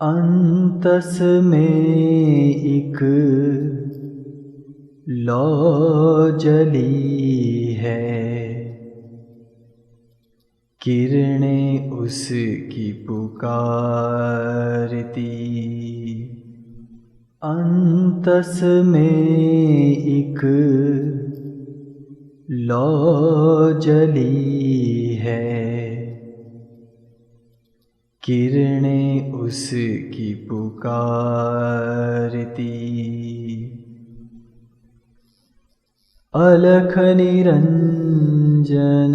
अंतस में एक लौ जली है, किरणें उसकी पुकारती। अंतस में एक लौ जली है, किरणें उसकी पुकारती। अलख निरंजन,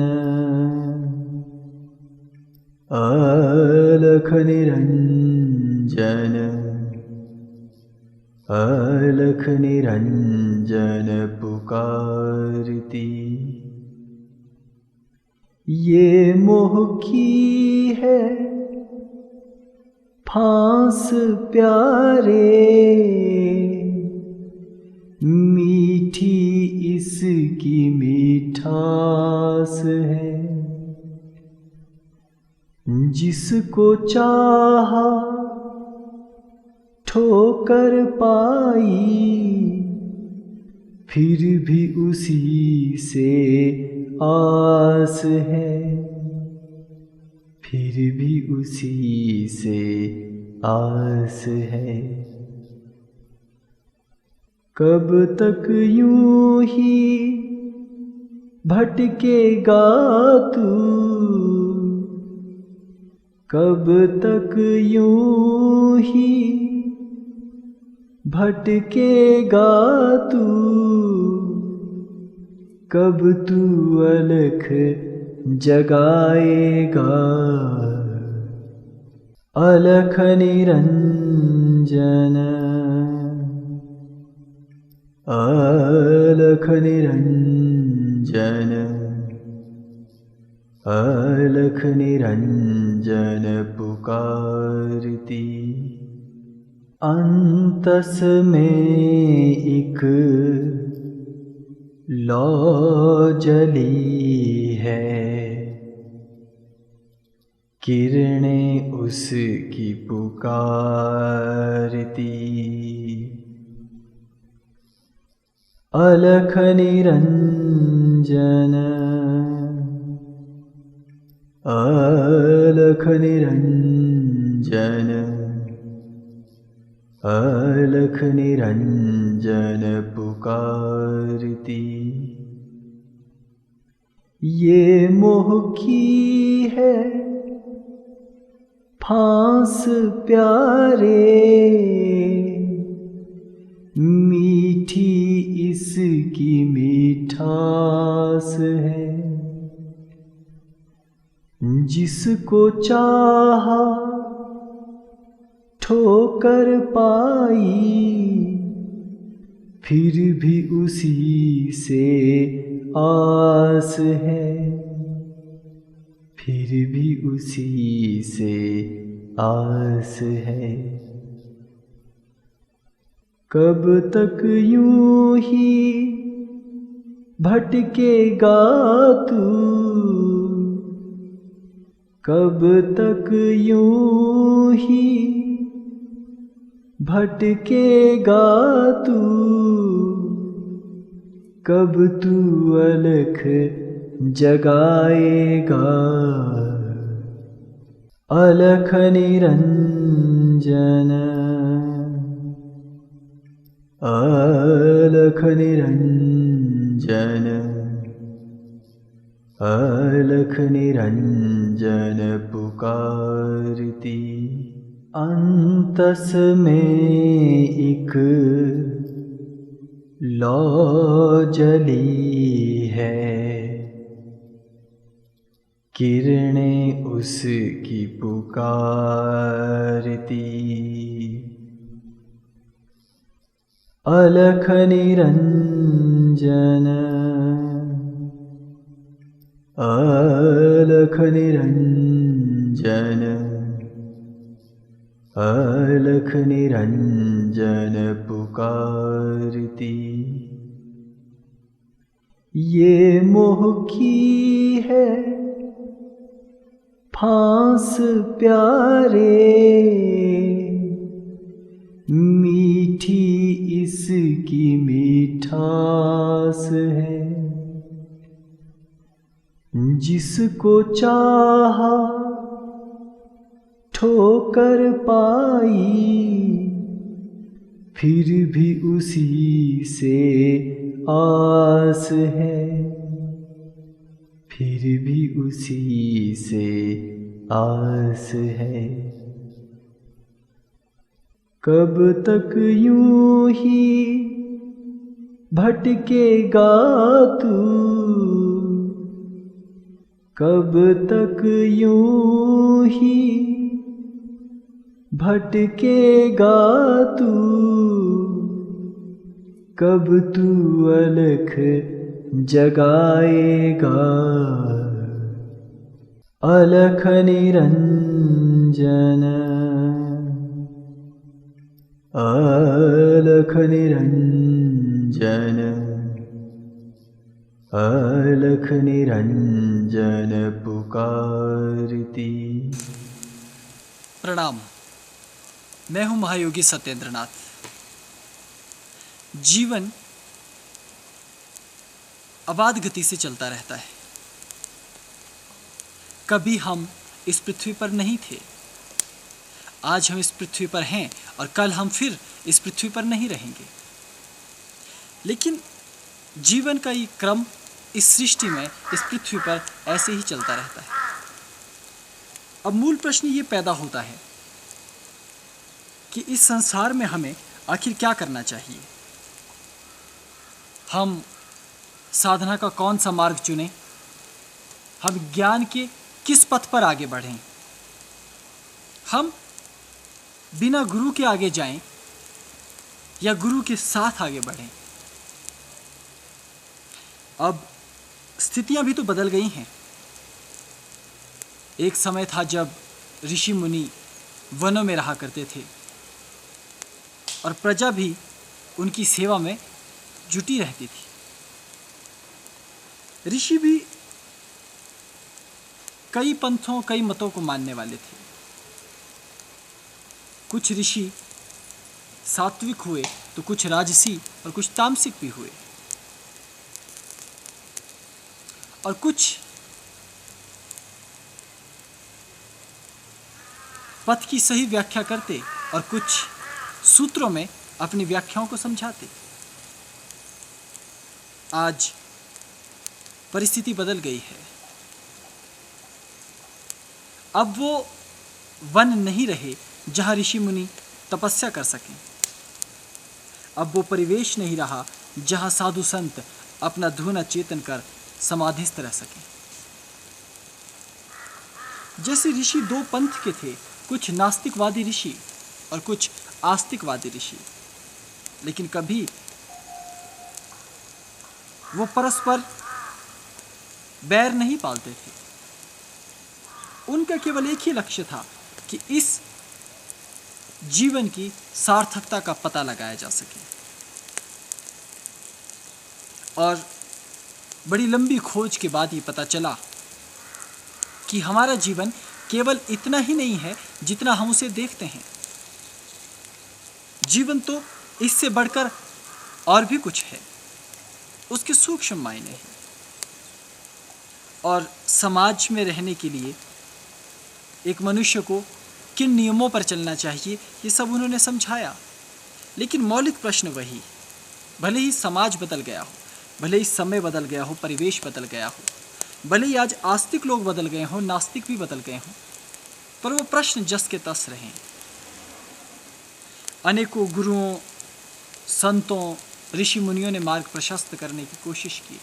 अलख निरंजन, अलख निरंजन पुकारती। ये मोह की है फांस प्यारे, मीठी इसकी मिठास है। जिसको चाहा ठोकर पाई, फिर भी उसी से आस है, फिर भी उसी से आस है। कब तक यूं ही भटकेगा तू, कब तक यूं ही भटकेगा तू, कब तू अलख जगाएगा। अलख निरंजन, अलख निरंजन, अलख निरंजन पुकारती। अंतस में एक लौ जली है, किरणें उसकी पुकारती। अलख निरंजन, अलख निरंजन, अलख निरंजन पुकारती। ये मोह की है फांस प्यारे, मीठी इसकी मिठास है। जिसको चाहा ठोकर पाई, फिर भी उसी से आस है, फिर भी उसी से आस है। कब तक यूं ही भटकेगा तू, कब तक यूं ही भटकेगा तू, कब तू अलख जगाएगा। अलख निरंजन, अलख निरंजन, अलख निरंजन पुकारती। अंतस में एक लौ जली है, किरणें उसकी पुकारती। अलख निरंजन, अलख निरंजन, अलख निरंजन पुकारती। ये मोह की है फांस प्यारे, जिसकी मीठास है, जिसको चाहा ठोकर पाई, फिर भी उसी से आस है, फिर भी उसी से आस है। कब तक यूं ही भटकेगा तू, कब तक यूं ही भटकेगा तू, कब तू अलख जगाएगा। अलख निरंजन, अलख निरंजन, अलख निरंजन पुकारती। प्रणाम। मैं हूं महायोगी सत्येंद्रनाथ। जीवन अबाध गति से चलता रहता है। कभी हम इस पृथ्वी पर नहीं थे, आज हम इस पृथ्वी पर हैं और कल हम फिर इस पृथ्वी पर नहीं रहेंगे। लेकिन जीवन का ये क्रम इस सृष्टि में, इस पृथ्वी पर ऐसे ही चलता रहता है। अब मूल प्रश्न ये पैदा होता है कि इस संसार में हमें आखिर क्या करना चाहिए। हम साधना का कौन सा मार्ग चुनें, हम ज्ञान के किस पथ पर आगे बढ़ें, हम बिना गुरु के आगे जाएं या गुरु के साथ आगे बढ़ें। अब स्थितियां भी तो बदल गई हैं। एक समय था जब ऋषि मुनि वनों में रहा करते थे और प्रजा भी उनकी सेवा में जुटी रहती थी। ऋषि भी कई पंथों, कई मतों को मानने वाले थे। कुछ ऋषि सात्विक हुए तो कुछ राजसी और कुछ तामसिक भी हुए, और कुछ पथ की सही व्याख्या करते और कुछ सूत्रों में अपनी व्याख्याओं को समझाते। आज परिस्थिति बदल गई है। अब वो वन नहीं रहे जहां ऋषि मुनि तपस्या कर सकें। अब वो परिवेश नहीं रहा जहां साधु संत अपना धुन चेतन कर समाधिस्थ रह सकें। जैसे ऋषि दो पंथ के थे, कुछ नास्तिकवादी ऋषि और कुछ आस्तिकवादी ऋषि, लेकिन कभी वो परस्पर बैर नहीं पालते थे। उनका केवल एक ही लक्ष्य था कि इस जीवन की सार्थकता का पता लगाया जा सके। और बड़ी लंबी खोज के बाद ये पता चला कि हमारा जीवन केवल इतना ही नहीं है जितना हम उसे देखते हैं। जीवन तो इससे बढ़कर और भी कुछ है, उसके सूक्ष्म मायने हैं। और समाज में रहने के लिए एक मनुष्य को किन नियमों पर चलना चाहिए, ये सब उन्होंने समझाया। लेकिन मौलिक प्रश्न वही, भले ही समाज बदल गया हो, भले ही समय बदल गया हो, परिवेश बदल गया हो, भले ही आज आस्तिक लोग बदल गए हों, नास्तिक भी बदल गए हों, पर वो प्रश्न जस के तस रहे। अनेकों गुरुओं, संतों, ऋषि मुनियों ने मार्ग प्रशस्त करने की कोशिश की,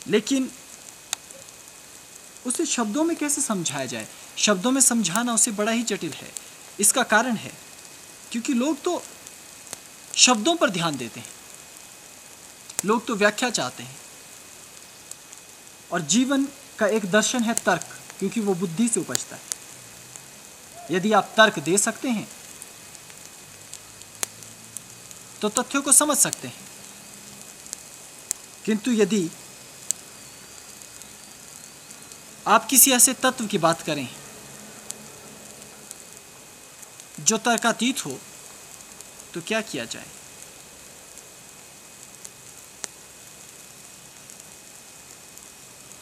लेकिन उसे शब्दों में कैसे समझाया जाए। शब्दों में समझाना उसे बड़ा ही जटिल है। इसका कारण है क्योंकि लोग तो शब्दों पर ध्यान देते हैं, लोग तो व्याख्या चाहते हैं। और जीवन का एक दर्शन है तर्क, क्योंकि वो बुद्धि से उपजता है। यदि आप तर्क दे सकते हैं तो तथ्यों को समझ सकते हैं, किंतु यदि आप किसी ऐसे तत्व की बात करें जो तर्कातीत हो, तो क्या किया जाए?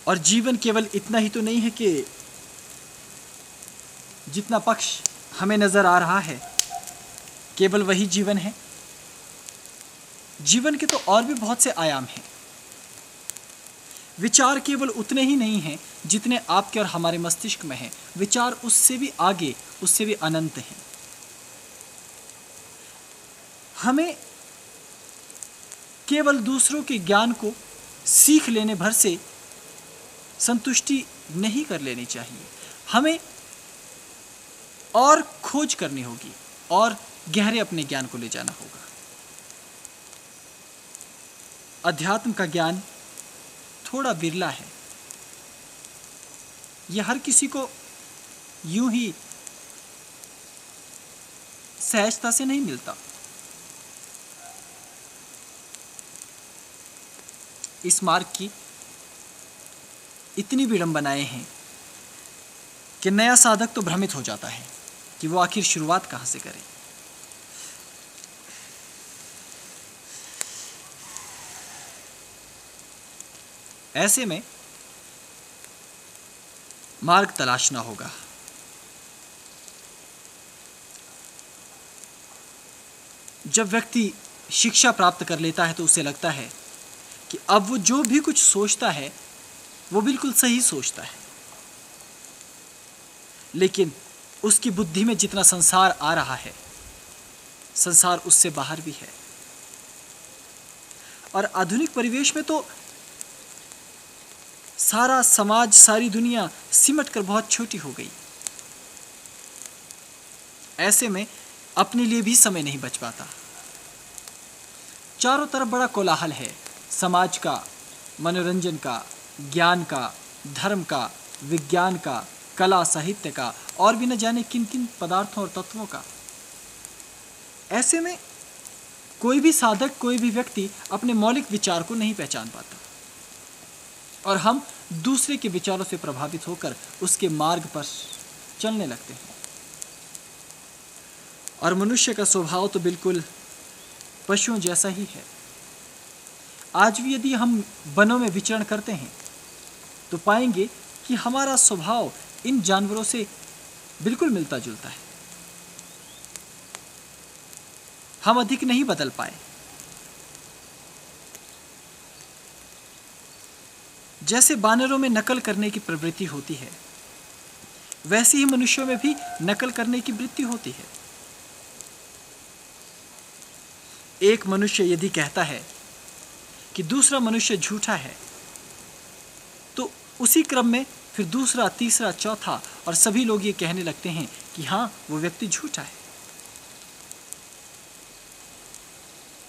और जीवन केवल इतना ही तो नहीं है कि जितना पक्ष हमें नजर आ रहा है केवल वही जीवन है। जीवन के तो और भी बहुत से आयाम हैं। विचार केवल उतने ही नहीं हैं जितने आपके और हमारे मस्तिष्क में हैं। विचार उससे भी आगे, उससे भी अनंत हैं। हमें केवल दूसरों के ज्ञान को सीख लेने भर से संतुष्टि नहीं कर लेनी चाहिए। हमें और खोज करनी होगी और गहरे अपने ज्ञान को ले जाना होगा। अध्यात्म का ज्ञान थोड़ा बिरला है। यह हर किसी को यूं ही सहजता से नहीं मिलता। इस मार्ग की इतनी विडंबनाएं हैं कि नया साधक तो भ्रमित हो जाता है कि वो आखिर शुरुआत कहां से करे। ऐसे में मार्ग तलाशना होगा। जब व्यक्ति शिक्षा प्राप्त कर लेता है तो उसे लगता है कि अब वो जो भी कुछ सोचता है वो बिल्कुल सही सोचता है। लेकिन उसकी बुद्धि में जितना संसार आ रहा है, संसार उससे बाहर भी है। और आधुनिक परिवेश में तो सारा समाज, सारी दुनिया सिमट कर बहुत छोटी हो गई। ऐसे में अपने लिए भी समय नहीं बच पाता। चारों तरफ बड़ा कोलाहल है, समाज का, मनोरंजन का, ज्ञान का, धर्म का, विज्ञान का, कला साहित्य का और भी न जाने किन किन पदार्थों और तत्वों का। ऐसे में कोई भी साधक, कोई भी व्यक्ति अपने मौलिक विचार को नहीं पहचान पाता और हम दूसरे के विचारों से प्रभावित होकर उसके मार्ग पर चलने लगते हैं। और मनुष्य का स्वभाव तो बिल्कुल पशुओं जैसा ही है। आज भी यदि हम वनों में विचरण करते हैं तो पाएंगे कि हमारा स्वभाव इन जानवरों से बिल्कुल मिलता जुलता है। हम अधिक नहीं बदल पाए। जैसे बानरों में नकल करने की प्रवृत्ति होती है, वैसे ही मनुष्यों में भी नकल करने की वृत्ति होती है। एक मनुष्य यदि कहता है कि दूसरा मनुष्य झूठा है, तो उसी क्रम में फिर दूसरा, तीसरा, चौथा और सभी लोग ये कहने लगते हैं कि हाँ, वो व्यक्ति झूठा है।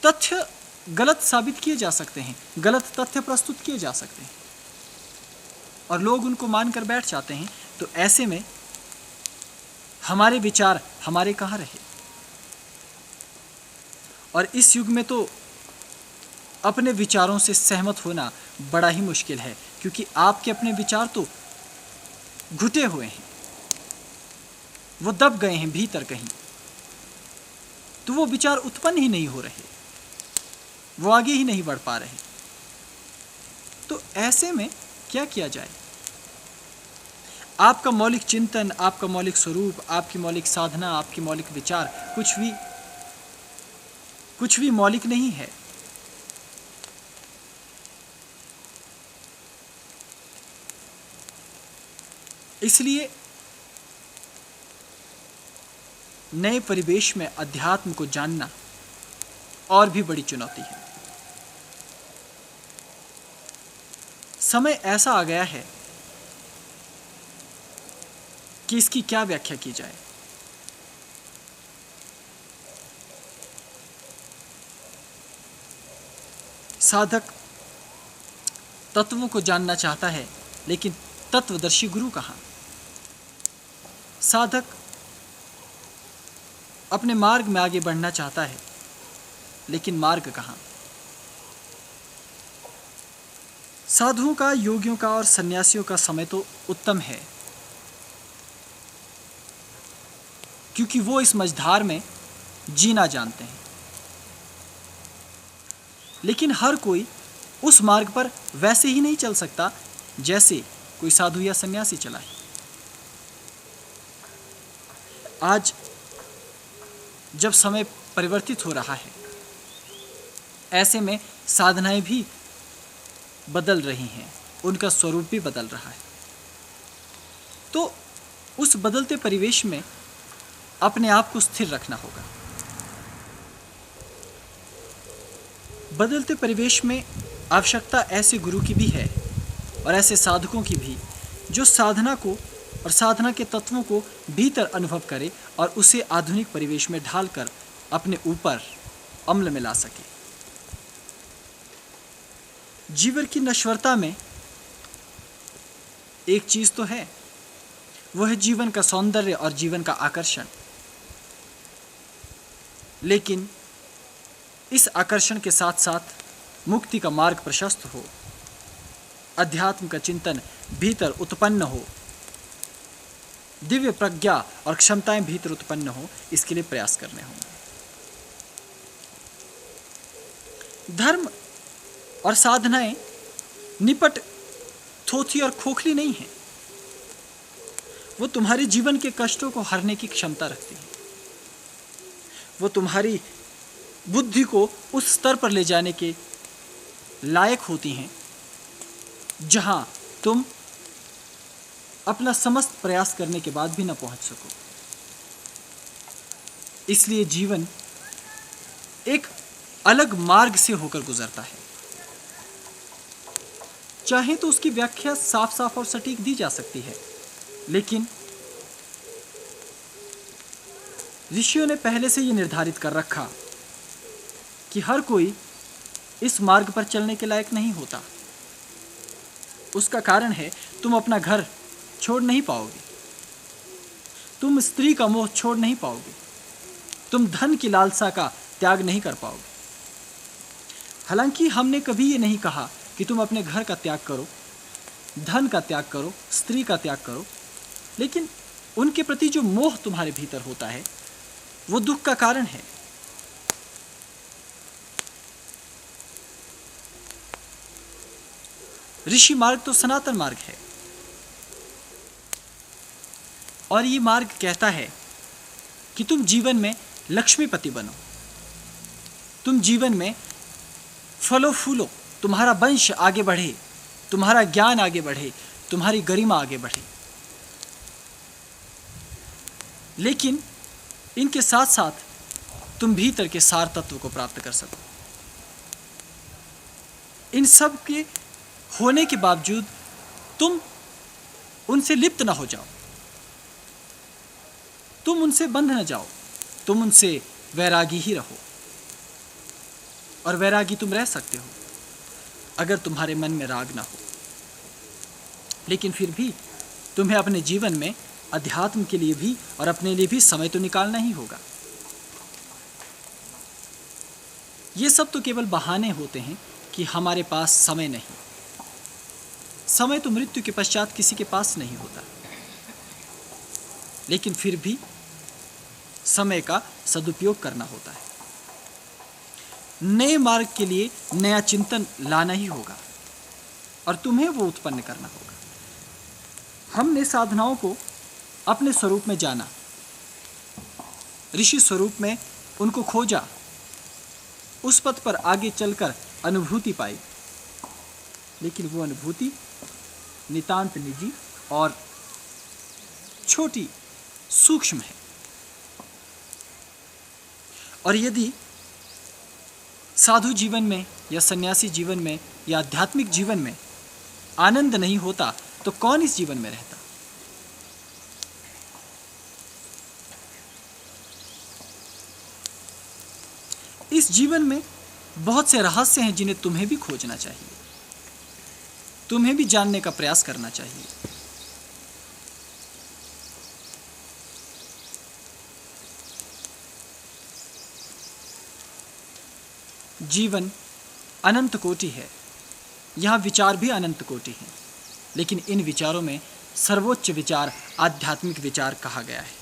तथ्य गलत साबित किए जा सकते हैं, गलत तथ्य प्रस्तुत किए जा सकते हैं और लोग उनको मानकर बैठ जाते हैं। तो ऐसे में हमारे विचार हमारे कहाँ रहे? और इस युग में तो अपने विचारों से सहमत होना बड़ा ही मुश्किल है, क्योंकि आपके अपने विचार तो घुटे हुए हैं, वो दब गए हैं भीतर कहीं। तो वो विचार उत्पन्न ही नहीं हो रहे, वो आगे ही नहीं बढ़ पा रहे। तो ऐसे में क्या किया जाए? आपका मौलिक चिंतन, आपका मौलिक स्वरूप, आपकी मौलिक साधना, आपकी मौलिक विचार कुछ भी मौलिक नहीं है। इसलिए नए परिवेश में अध्यात्म को जानना और भी बड़ी चुनौती है। समय ऐसा आ गया है कि इसकी क्या व्याख्या की जाए। साधक तत्वों को जानना चाहता है, लेकिन तत्वदर्शी गुरु कहाँ? साधक अपने मार्ग में आगे बढ़ना चाहता है, लेकिन मार्ग कहाँ? साधुओं का, योगियों का और सन्यासियों का समय तो उत्तम है, क्योंकि वो इस मझधार में जीना जानते हैं। लेकिन हर कोई उस मार्ग पर वैसे ही नहीं चल सकता जैसे कोई साधु या सन्यासी चला है। आज जब समय परिवर्तित हो रहा है, ऐसे में साधनाएं भी बदल रही हैं, उनका स्वरूप भी बदल रहा है। तो उस बदलते परिवेश में अपने आप को स्थिर रखना होगा। बदलते परिवेश में आवश्यकता ऐसे गुरु की भी है और ऐसे साधकों की भी, जो साधना को और साधना के तत्वों को भीतर अनुभव करे और उसे आधुनिक परिवेश में ढालकर अपने ऊपर अम्ल में ला सके। जीवन की नश्वरता में एक चीज तो है, वह है जीवन का सौंदर्य और जीवन का आकर्षण। लेकिन इस आकर्षण के साथ साथ मुक्ति का मार्ग प्रशस्त हो, अध्यात्म का चिंतन भीतर उत्पन्न हो, दिव्य प्रज्ञा और क्षमताएं भीतर उत्पन्न हो, इसके लिए प्रयास करने होंगे। धर्म और साधनाएं निपट, थोथी और खोखली नहीं है। वो तुम्हारे जीवन के कष्टों को हरने की क्षमता रखती है। वो तुम्हारी बुद्धि को उस स्तर पर ले जाने के लायक होती हैं जहां तुम अपना समस्त प्रयास करने के बाद भी न पहुंच सको। इसलिए जीवन एक अलग मार्ग से होकर गुजरता है। चाहे तो उसकी व्याख्या साफ साफ और सटीक दी जा सकती है, लेकिन ऋषियों ने पहले से ये निर्धारित कर रखा कि हर कोई इस मार्ग पर चलने के लायक नहीं होता। उसका कारण है, तुम अपना घर छोड़ नहीं पाओगे, तुम स्त्री का मोह छोड़ नहीं पाओगे, तुम धन की लालसा का त्याग नहीं कर पाओगे। हालांकि हमने कभी ये नहीं कहा कि तुम अपने घर का त्याग करो, धन का त्याग करो, स्त्री का त्याग करो, लेकिन उनके प्रति जो मोह तुम्हारे भीतर होता है वो दुख का कारण है। ऋषि मार्ग तो सनातन मार्ग है और ये मार्ग कहता है कि तुम जीवन में लक्ष्मीपति बनो, तुम जीवन में फलो फूलो, तुम्हारा वंश आगे बढ़े, तुम्हारा ज्ञान आगे बढ़े, तुम्हारी गरिमा आगे बढ़े। लेकिन इनके साथ साथ तुम भीतर के सार तत्व को प्राप्त कर सको। इन सब के होने के बावजूद तुम उनसे लिप्त ना हो जाओ, तुम उनसे बंध न जाओ, तुम उनसे वैरागी ही रहो। और वैरागी तुम रह सकते हो अगर तुम्हारे मन में राग ना हो, लेकिन फिर भी तुम्हें अपने जीवन में अध्यात्म के लिए भी और अपने लिए भी समय तो निकालना ही होगा। ये सब तो केवल बहाने होते हैं कि हमारे पास समय नहीं। समय तो मृत्यु के पश्चात किसी के पास नहीं होता, लेकिन फिर भी समय का सदुपयोग करना होता है। नए मार्ग के लिए नया चिंतन लाना ही होगा और तुम्हें वो उत्पन्न करना होगा। हमने साधनाओं को अपने स्वरूप में जाना, ऋषि स्वरूप में उनको खोजा, उस पथ पर आगे चलकर अनुभूति पाई, लेकिन वो अनुभूति नितांत निजी और छोटी सूक्ष्म है। और यदि साधु जीवन में या सन्यासी जीवन में या आध्यात्मिक जीवन में आनंद नहीं होता तो कौन इस जीवन में रहता? इस जीवन में बहुत से रहस्य हैं जिन्हें तुम्हें भी खोजना चाहिए, तुम्हें भी जानने का प्रयास करना चाहिए। जीवन अनंत कोटि है, यहाँ विचार भी अनंत कोटि हैं, लेकिन इन विचारों में सर्वोच्च विचार आध्यात्मिक विचार कहा गया है।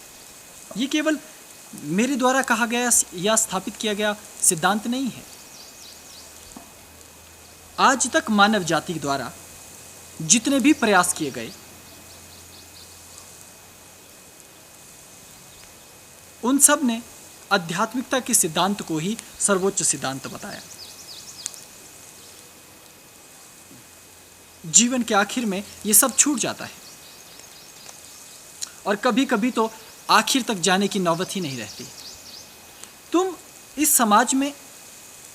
ये केवल मेरे द्वारा कहा गया या स्थापित किया गया सिद्धांत नहीं है। आज तक मानव जाति द्वारा जितने भी प्रयास किए गए, उन सब ने आध्यात्मिकता के सिद्धांत को ही सर्वोच्च सिद्धांत बताया। जीवन के आखिर में ये सब छूट जाता है और कभी कभी तो आखिर तक जाने की नौबत ही नहीं रहती। तुम इस समाज में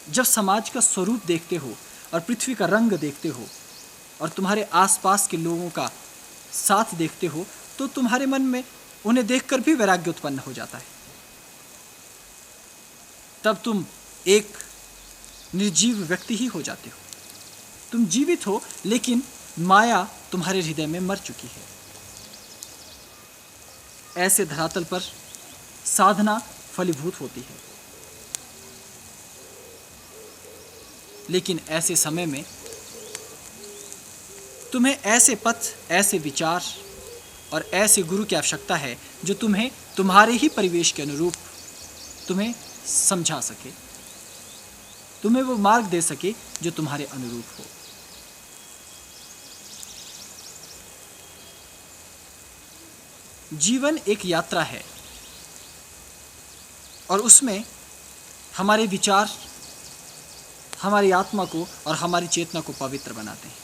जब समाज का स्वरूप देखते हो और पृथ्वी का रंग देखते हो और तुम्हारे आसपास के लोगों का साथ देखते हो, तो तुम्हारे मन में उन्हें देखकर भी वैराग्य उत्पन्न हो जाता है। तब तुम एक निर्जीव व्यक्ति ही हो जाते हो। तुम जीवित हो, लेकिन माया तुम्हारे हृदय में मर चुकी है। ऐसे धरातल पर साधना फलीभूत होती है, लेकिन ऐसे समय में तुम्हें ऐसे पथ, ऐसे विचार और ऐसे गुरु की आवश्यकता है जो तुम्हें तुम्हारे ही परिवेश के अनुरूप तुम्हें समझा सके, तुम्हें वो मार्ग दे सके जो तुम्हारे अनुरूप हो। जीवन एक यात्रा है और उसमें हमारे विचार हमारी आत्मा को और हमारी चेतना को पवित्र बनाते हैं।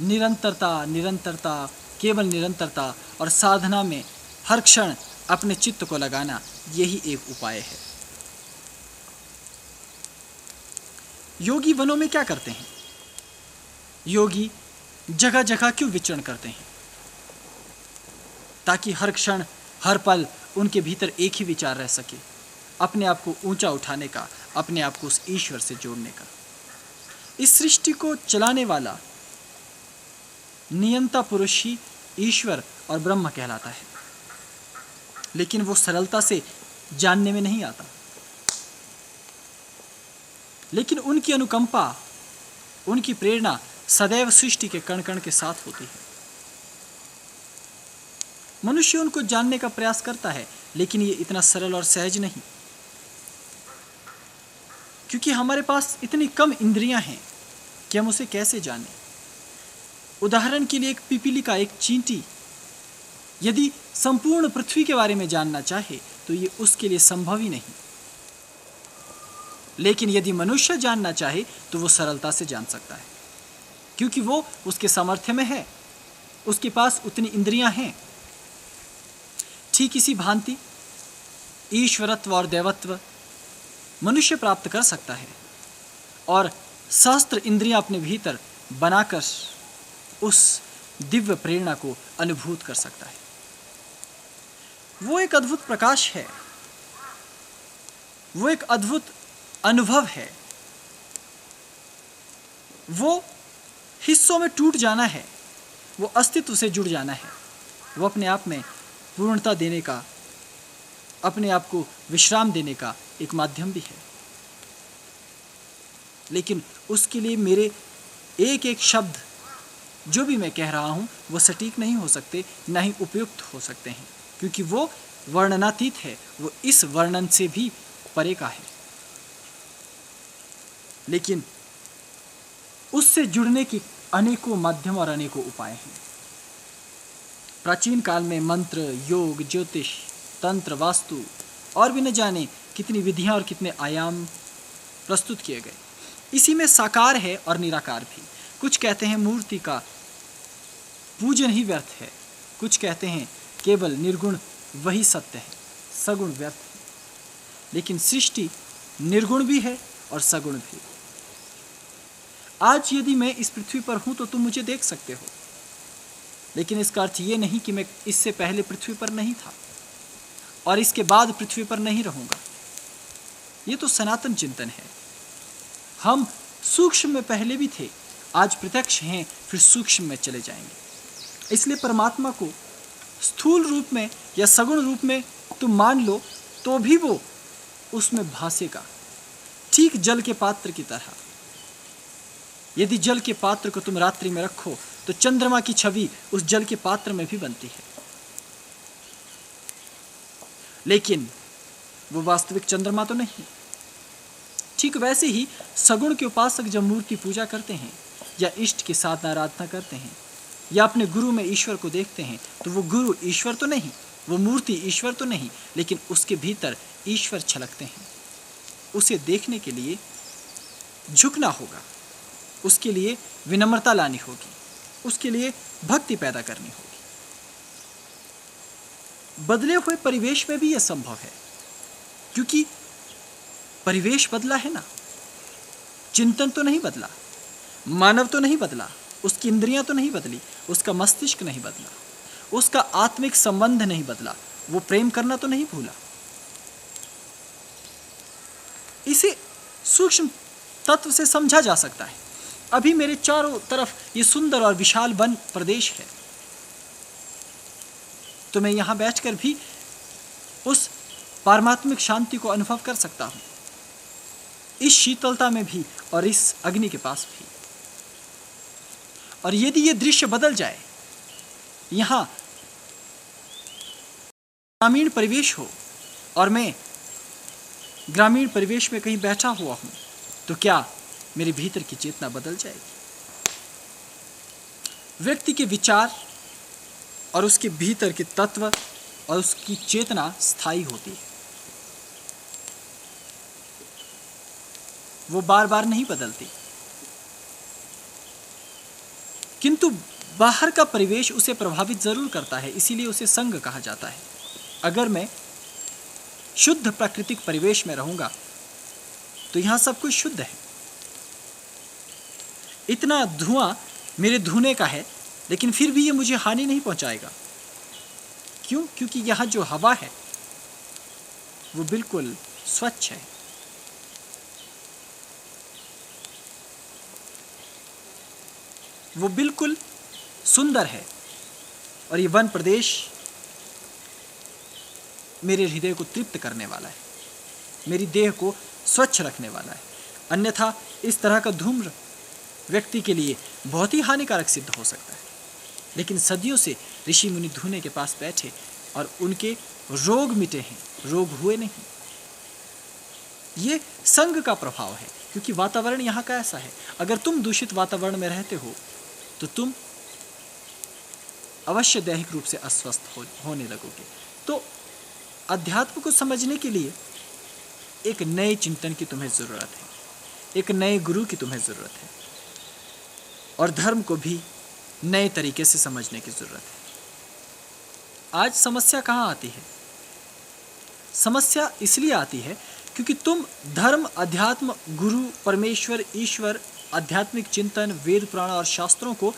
निरंतरता, निरंतरता, केवल निरंतरता और साधना में हर क्षण अपने चित्त को लगाना, यही एक उपाय है। योगी वनों में क्या करते हैं? योगी जगह जगह क्यों विचरण करते हैं? ताकि हर क्षण, हर पल उनके भीतर एक ही विचार रह सके, अपने आप को ऊंचा उठाने का, अपने आप को उस ईश्वर से जोड़ने का। इस सृष्टि को चलाने वाला नियंता पुरुष ही ईश्वर और ब्रह्म कहलाता है, लेकिन वो सरलता से जानने में नहीं आता। लेकिन उनकी अनुकंपा, उनकी प्रेरणा सदैव सृष्टि के कण कण के साथ होती है। मनुष्य उनको जानने का प्रयास करता है, लेकिन ये इतना सरल और सहज नहीं, क्योंकि हमारे पास इतनी कम इंद्रियां हैं कि हम उसे कैसे जानें। उदाहरण के लिए एक पिपीली का एक चींटी यदि संपूर्ण पृथ्वी के बारे में जानना चाहे तो ये उसके लिए संभव ही नहीं, लेकिन यदि मनुष्य जानना चाहे तो वो सरलता से जान सकता है, क्योंकि वो उसके सामर्थ्य में है, उसके पास उतनी इंद्रियां हैं। ठीक इसी भांति ईश्वरत्व और देवत्व मनुष्य प्राप्त कर सकता है और सहस्त्र इंद्रियां अपने भीतर बनाकर उस दिव्य प्रेरणा को अनुभूत कर सकता है। वो एक अद्भुत प्रकाश है, वो एक अद्भुत अनुभव है। वो हिस्सों में टूट जाना है, वो अस्तित्व से जुड़ जाना है, वो अपने आप में पूर्णता देने का, अपने आप को विश्राम देने का एक माध्यम भी है। लेकिन उसके लिए मेरे एक एक शब्द जो भी मैं कह रहा हूं वो सटीक नहीं हो सकते, ना ही उपयुक्त हो सकते हैं, क्योंकि वो वर्णनातीत है, वो इस वर्णन से भी परे का है। लेकिन उससे जुड़ने की अनेकों माध्यम और अनेकों उपाय हैं। प्राचीन काल में मंत्र, योग, ज्योतिष, तंत्र, वास्तु और भी न जाने कितनी विधियां और कितने आयाम प्रस्तुत किए गए। इसी में साकार है और निराकार भी। कुछ कहते हैं मूर्ति का पूजन ही व्यर्थ है, कुछ कहते हैं केवल निर्गुण वही सत्य है, सगुण व्यर्थ है। लेकिन सृष्टि निर्गुण भी है और सगुण भी। आज यदि मैं इस पृथ्वी पर हूं तो तुम मुझे देख सकते हो, लेकिन इसका अर्थ ये नहीं कि मैं इससे पहले पृथ्वी पर नहीं था और इसके बाद पृथ्वी पर नहीं रहूंगा। ये तो सनातन चिंतन है। हम सूक्ष्म में पहले भी थे, आज प्रत्यक्ष हैं, फिर सूक्ष्म में चले जाएंगे। इसलिए परमात्मा को स्थूल रूप में या सगुण रूप में तुम मान लो तो भी वो उसमें भासेगा, ठीक जल के पात्र की तरह। यदि जल के पात्र को तुम रात्रि में रखो तो चंद्रमा की छवि उस जल के पात्र में भी बनती है। लेकिन वो वास्तविक चंद्रमा तो नहीं। ठीक वैसे ही सगुण के उपासक जब मूर्ति पूजा करते हैं या इष्ट की साधना आराधना करते हैं या अपने गुरु में ईश्वर को देखते हैं, तो वो गुरु ईश्वर तो नहीं, वो मूर्ति ईश्वर तो नहीं, लेकिन उसके भीतर ईश्वर छलकते हैं। उसे देखने के लिए झुकना होगा, उसके लिए विनम्रता लानी होगी, उसके लिए भक्ति पैदा करनी होगी। बदले हुए परिवेश में भी यह संभव है, क्योंकि परिवेश बदला है ना, चिंतन तो नहीं बदला, मानव तो नहीं बदला, उसकी इंद्रियां तो नहीं बदली, उसका मस्तिष्क नहीं बदला, उसका आत्मिक संबंध नहीं बदला, वो प्रेम करना तो नहीं भूला। इसे सूक्ष्म तत्व से समझा जा सकता है। अभी मेरे चारों तरफ ये सुंदर और विशाल वन प्रदेश है, तो मैं यहां बैठकर भी उस पारमात्मिक शांति को अनुभव कर सकता हूं, इस शीतलता में भी और इस अग्नि के पास भी। और यदि ये दृश्य बदल जाए, यहां ग्रामीण परिवेश हो और मैं ग्रामीण परिवेश में कहीं बैठा हुआ हूं, तो क्या मेरे भीतर की चेतना बदल जाएगी? व्यक्ति के विचार और उसके भीतर के तत्व और उसकी चेतना स्थायी होती है, वो बार बार नहीं बदलती। किंतु बाहर का परिवेश उसे प्रभावित जरूर करता है, इसीलिए उसे संग कहा जाता है। अगर मैं शुद्ध प्राकृतिक परिवेश में रहूंगा तो यहां सब कुछ शुद्ध है। इतना धुआं मेरे धुने का है, लेकिन फिर भी ये मुझे हानि नहीं पहुंचाएगा। क्यों? क्योंकि यहां जो हवा है वो बिल्कुल स्वच्छ है। वो बिल्कुल सुंदर है। और ये वन प्रदेश मेरे हृदय को तृप्त करने वाला है, मेरी देह को स्वच्छ रखने वाला है। अन्यथा इस तरह का धूम्र व्यक्ति के लिए बहुत ही हानिकारक सिद्ध हो सकता है। लेकिन सदियों से ऋषि मुनि धुने के पास बैठे और उनके रोग मिटे हैं, रोग हुए नहीं। ये संग का प्रभाव है, क्योंकि वातावरण यहाँ का ऐसा है। अगर तुम दूषित वातावरण में रहते हो तो तुम अवश्य दैहिक रूप से अस्वस्थ होने लगोगे। तो अध्यात्म को समझने के लिए एक नए चिंतन की तुम्हें जरूरत है, एक नए गुरु की तुम्हें जरूरत है, और धर्म को भी नए तरीके से समझने की जरूरत है। आज समस्या कहाँ आती है? समस्या इसलिए आती है क्योंकि तुम धर्म, अध्यात्म, गुरु, परमेश्वर, ईश्वर, आध्यात्मिक चिंतन, वेद, पुराण और शास्त्रों को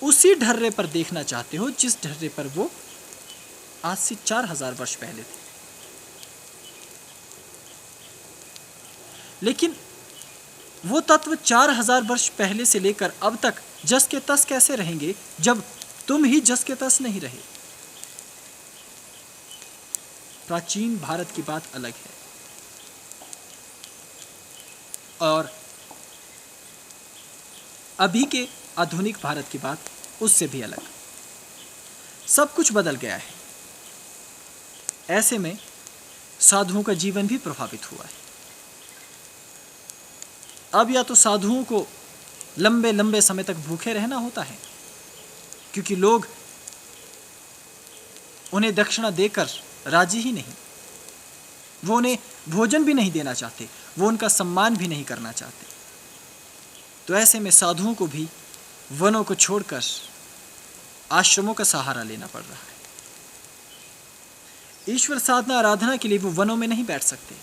उसी ढर्रे पर देखना चाहते हो जिस ढर्रे पर वो आज से 4000 वर्ष पहले थे। लेकिन वो तत्व 4000 वर्ष पहले से लेकर अब तक जस के तस कैसे रहेंगे जब तुम ही जस के तस नहीं रहे? प्राचीन भारत की बात अलग है और अभी के आधुनिक भारत की बात उससे भी अलग। सब कुछ बदल गया है। ऐसे में साधुओं का जीवन भी प्रभावित हुआ है। अब या तो साधुओं को लंबे लंबे समय तक भूखे रहना होता है, क्योंकि लोग उन्हें दक्षिणा देकर राजी ही नहीं, वो उन्हें भोजन भी नहीं देना चाहते, वो उनका सम्मान भी नहीं करना चाहते। तो ऐसे में साधुओं को भी वनों को छोड़कर आश्रमों का सहारा लेना पड़ रहा है। ईश्वर साधना आराधना के लिए वो वनों में नहीं बैठ सकते,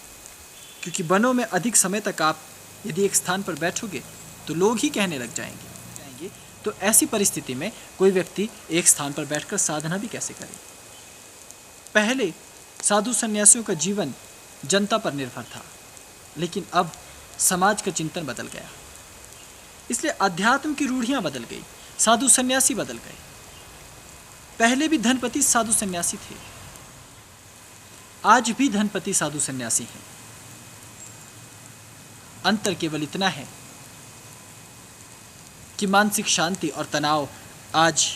क्योंकि वनों में अधिक समय तक आप यदि एक स्थान पर बैठोगे तो लोग ही कहने लग जाएंगे। तो ऐसी परिस्थिति में कोई व्यक्ति एक स्थान पर बैठकर साधना भी कैसे करे? पहले साधु सन्यासियों का जीवन जनता पर निर्भर था, लेकिन अब समाज का चिंतन बदल गया, इसलिए अध्यात्म की रूढ़ियां बदल गई, साधु सन्यासी बदल गए। पहले भी धनपति साधु सन्यासी थे, आज भी धनपति साधु सन्यासी हैं। अंतर केवल इतना है कि मानसिक शांति और तनाव आज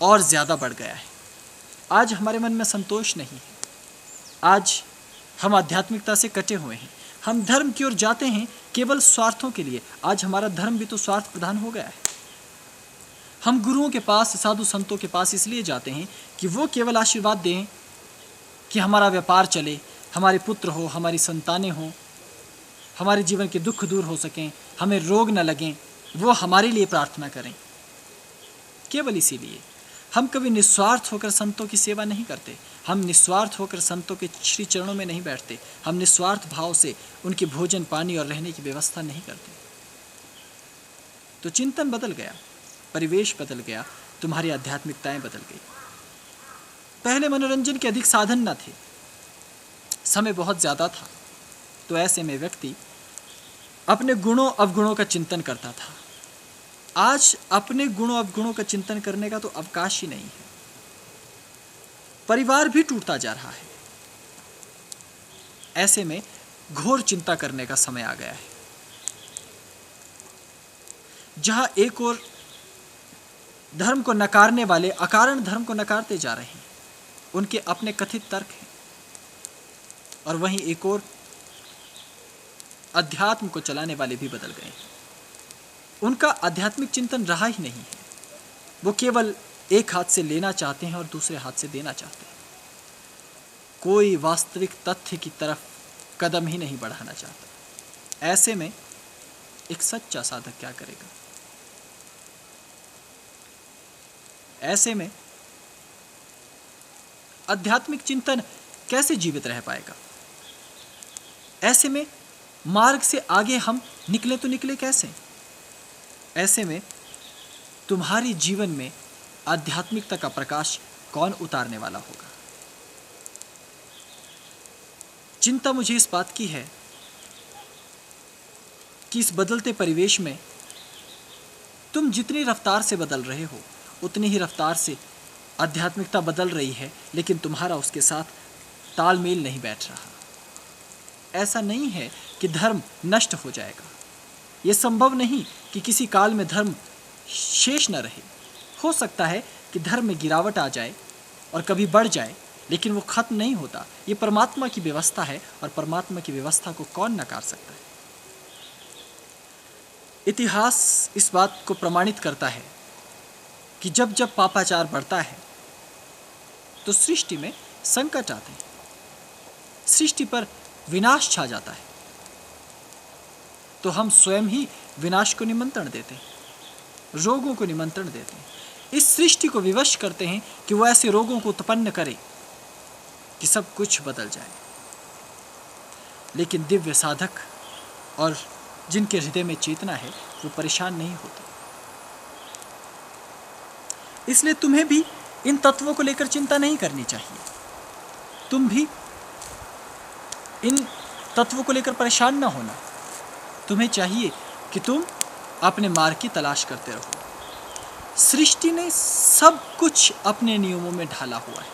और ज्यादा बढ़ गया है। आज हमारे मन में संतोष नहीं है, आज हम आध्यात्मिकता से कटे हुए हैं। हम धर्म की ओर जाते हैं केवल स्वार्थों के लिए। आज हमारा धर्म भी तो स्वार्थ प्रधान हो गया है। हम गुरुओं के पास, साधु संतों के पास इसलिए जाते हैं कि वो केवल आशीर्वाद दें कि हमारा व्यापार चले, हमारे पुत्र हो, हमारी संतानें हों, हमारे जीवन के दुख दूर हो सकें, हमें रोग न लगें, वो हमारे लिए प्रार्थना करें। केवल इसीलिए हम कभी निस्वार्थ होकर संतों की सेवा नहीं करते। हम निस्वार्थ होकर संतों के श्री चरणों में नहीं बैठते। हम निस्वार्थ भाव से उनके भोजन, पानी और रहने की व्यवस्था नहीं करते। तो चिंतन बदल गया, परिवेश बदल गया, तुम्हारी आध्यात्मिकताएं बदल गई। पहले मनोरंजन के अधिक साधन न थे, समय बहुत ज़्यादा था, तो ऐसे में व्यक्ति अपने गुणों अवगुणों का चिंतन करता था। आज अपने गुणों अवगुणों का चिंतन करने का तो अवकाश ही नहीं है। परिवार भी टूटता जा रहा है। ऐसे में घोर चिंता करने का समय आ गया है। जहां एक ओर धर्म को नकारने वाले अकारण धर्म को नकारते जा रहे हैं, उनके अपने कथित तर्क हैं, और वहीं एक ओर अध्यात्म को चलाने वाले भी बदल गए हैं। उनका आध्यात्मिक चिंतन रहा ही नहीं है। वो केवल एक हाथ से लेना चाहते हैं और दूसरे हाथ से देना चाहते हैं। कोई वास्तविक तथ्य की तरफ कदम ही नहीं बढ़ाना चाहता। ऐसे में एक सच्चा साधक क्या करेगा? ऐसे में आध्यात्मिक चिंतन कैसे जीवित रह पाएगा? ऐसे में मार्ग से आगे हम निकले तो निकले कैसे? ऐसे में तुम्हारी जीवन में आध्यात्मिकता का प्रकाश कौन उतारने वाला होगा? चिंता मुझे इस बात की है कि इस बदलते परिवेश में तुम जितनी रफ्तार से बदल रहे हो, उतनी ही रफ्तार से आध्यात्मिकता बदल रही है, लेकिन तुम्हारा उसके साथ तालमेल नहीं बैठ रहा। ऐसा नहीं है कि धर्म नष्ट हो जाएगा। यह संभव नहीं कि किसी काल में धर्म शेष न रहे। हो सकता है कि धर्म में गिरावट आ जाए और कभी बढ़ जाए, लेकिन वो खत्म नहीं होता। ये परमात्मा की व्यवस्था है, और परमात्मा की व्यवस्था को कौन नकार सकता है? इतिहास इस बात को प्रमाणित करता है कि जब जब पापाचार बढ़ता है तो सृष्टि में संकट आते हैं, सृष्टि पर विनाश छा जाता है। तो हम स्वयं ही विनाश को निमंत्रण देते हैं, रोगों को निमंत्रण देते हैं, इस सृष्टि को विवश करते हैं कि वो ऐसे रोगों को उत्पन्न करे कि सब कुछ बदल जाए। लेकिन दिव्य साधक और जिनके हृदय में चेतना है, वो परेशान नहीं होते। इसलिए तुम्हें भी इन तत्वों को लेकर चिंता नहीं करनी चाहिए। तुम भी इन तत्वों को लेकर परेशान ना होना। तुम्हें चाहिए कि तुम अपने मार्ग की तलाश करते रहो। सृष्टि ने सब कुछ अपने नियमों में ढाला हुआ है।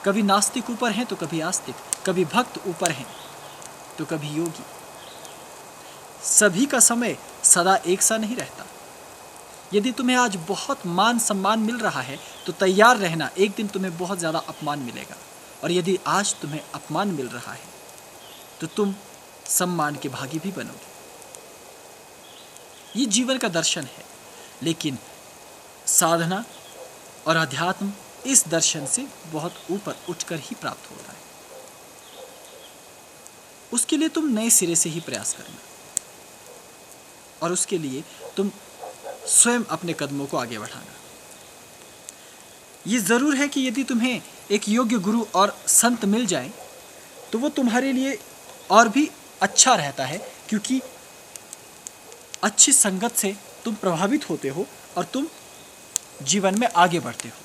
कभी नास्तिक ऊपर हैं तो कभी आस्तिक, कभी भक्त ऊपर हैं तो कभी योगी। सभी का समय सदा एक सा नहीं रहता। यदि तुम्हें आज बहुत मान सम्मान मिल रहा है तो तैयार रहना, एक दिन तुम्हें बहुत ज़्यादा अपमान मिलेगा। और यदि आज तुम्हें अपमान मिल रहा है तो तुम सम्मान के भागी भी बनोगे। ये जीवन का दर्शन है, लेकिन साधना और अध्यात्म इस दर्शन से बहुत ऊपर उठकर ही प्राप्त होता है। उसके लिए तुम नए सिरे से ही प्रयास करना, और उसके लिए तुम स्वयं अपने कदमों को आगे बढ़ाना। ये जरूर है कि यदि तुम्हें एक योग्य गुरु और संत मिल जाए तो वो तुम्हारे लिए और भी अच्छा रहता है, क्योंकि अच्छी संगत से तुम प्रभावित होते हो और तुम जीवन में आगे बढ़ते हो।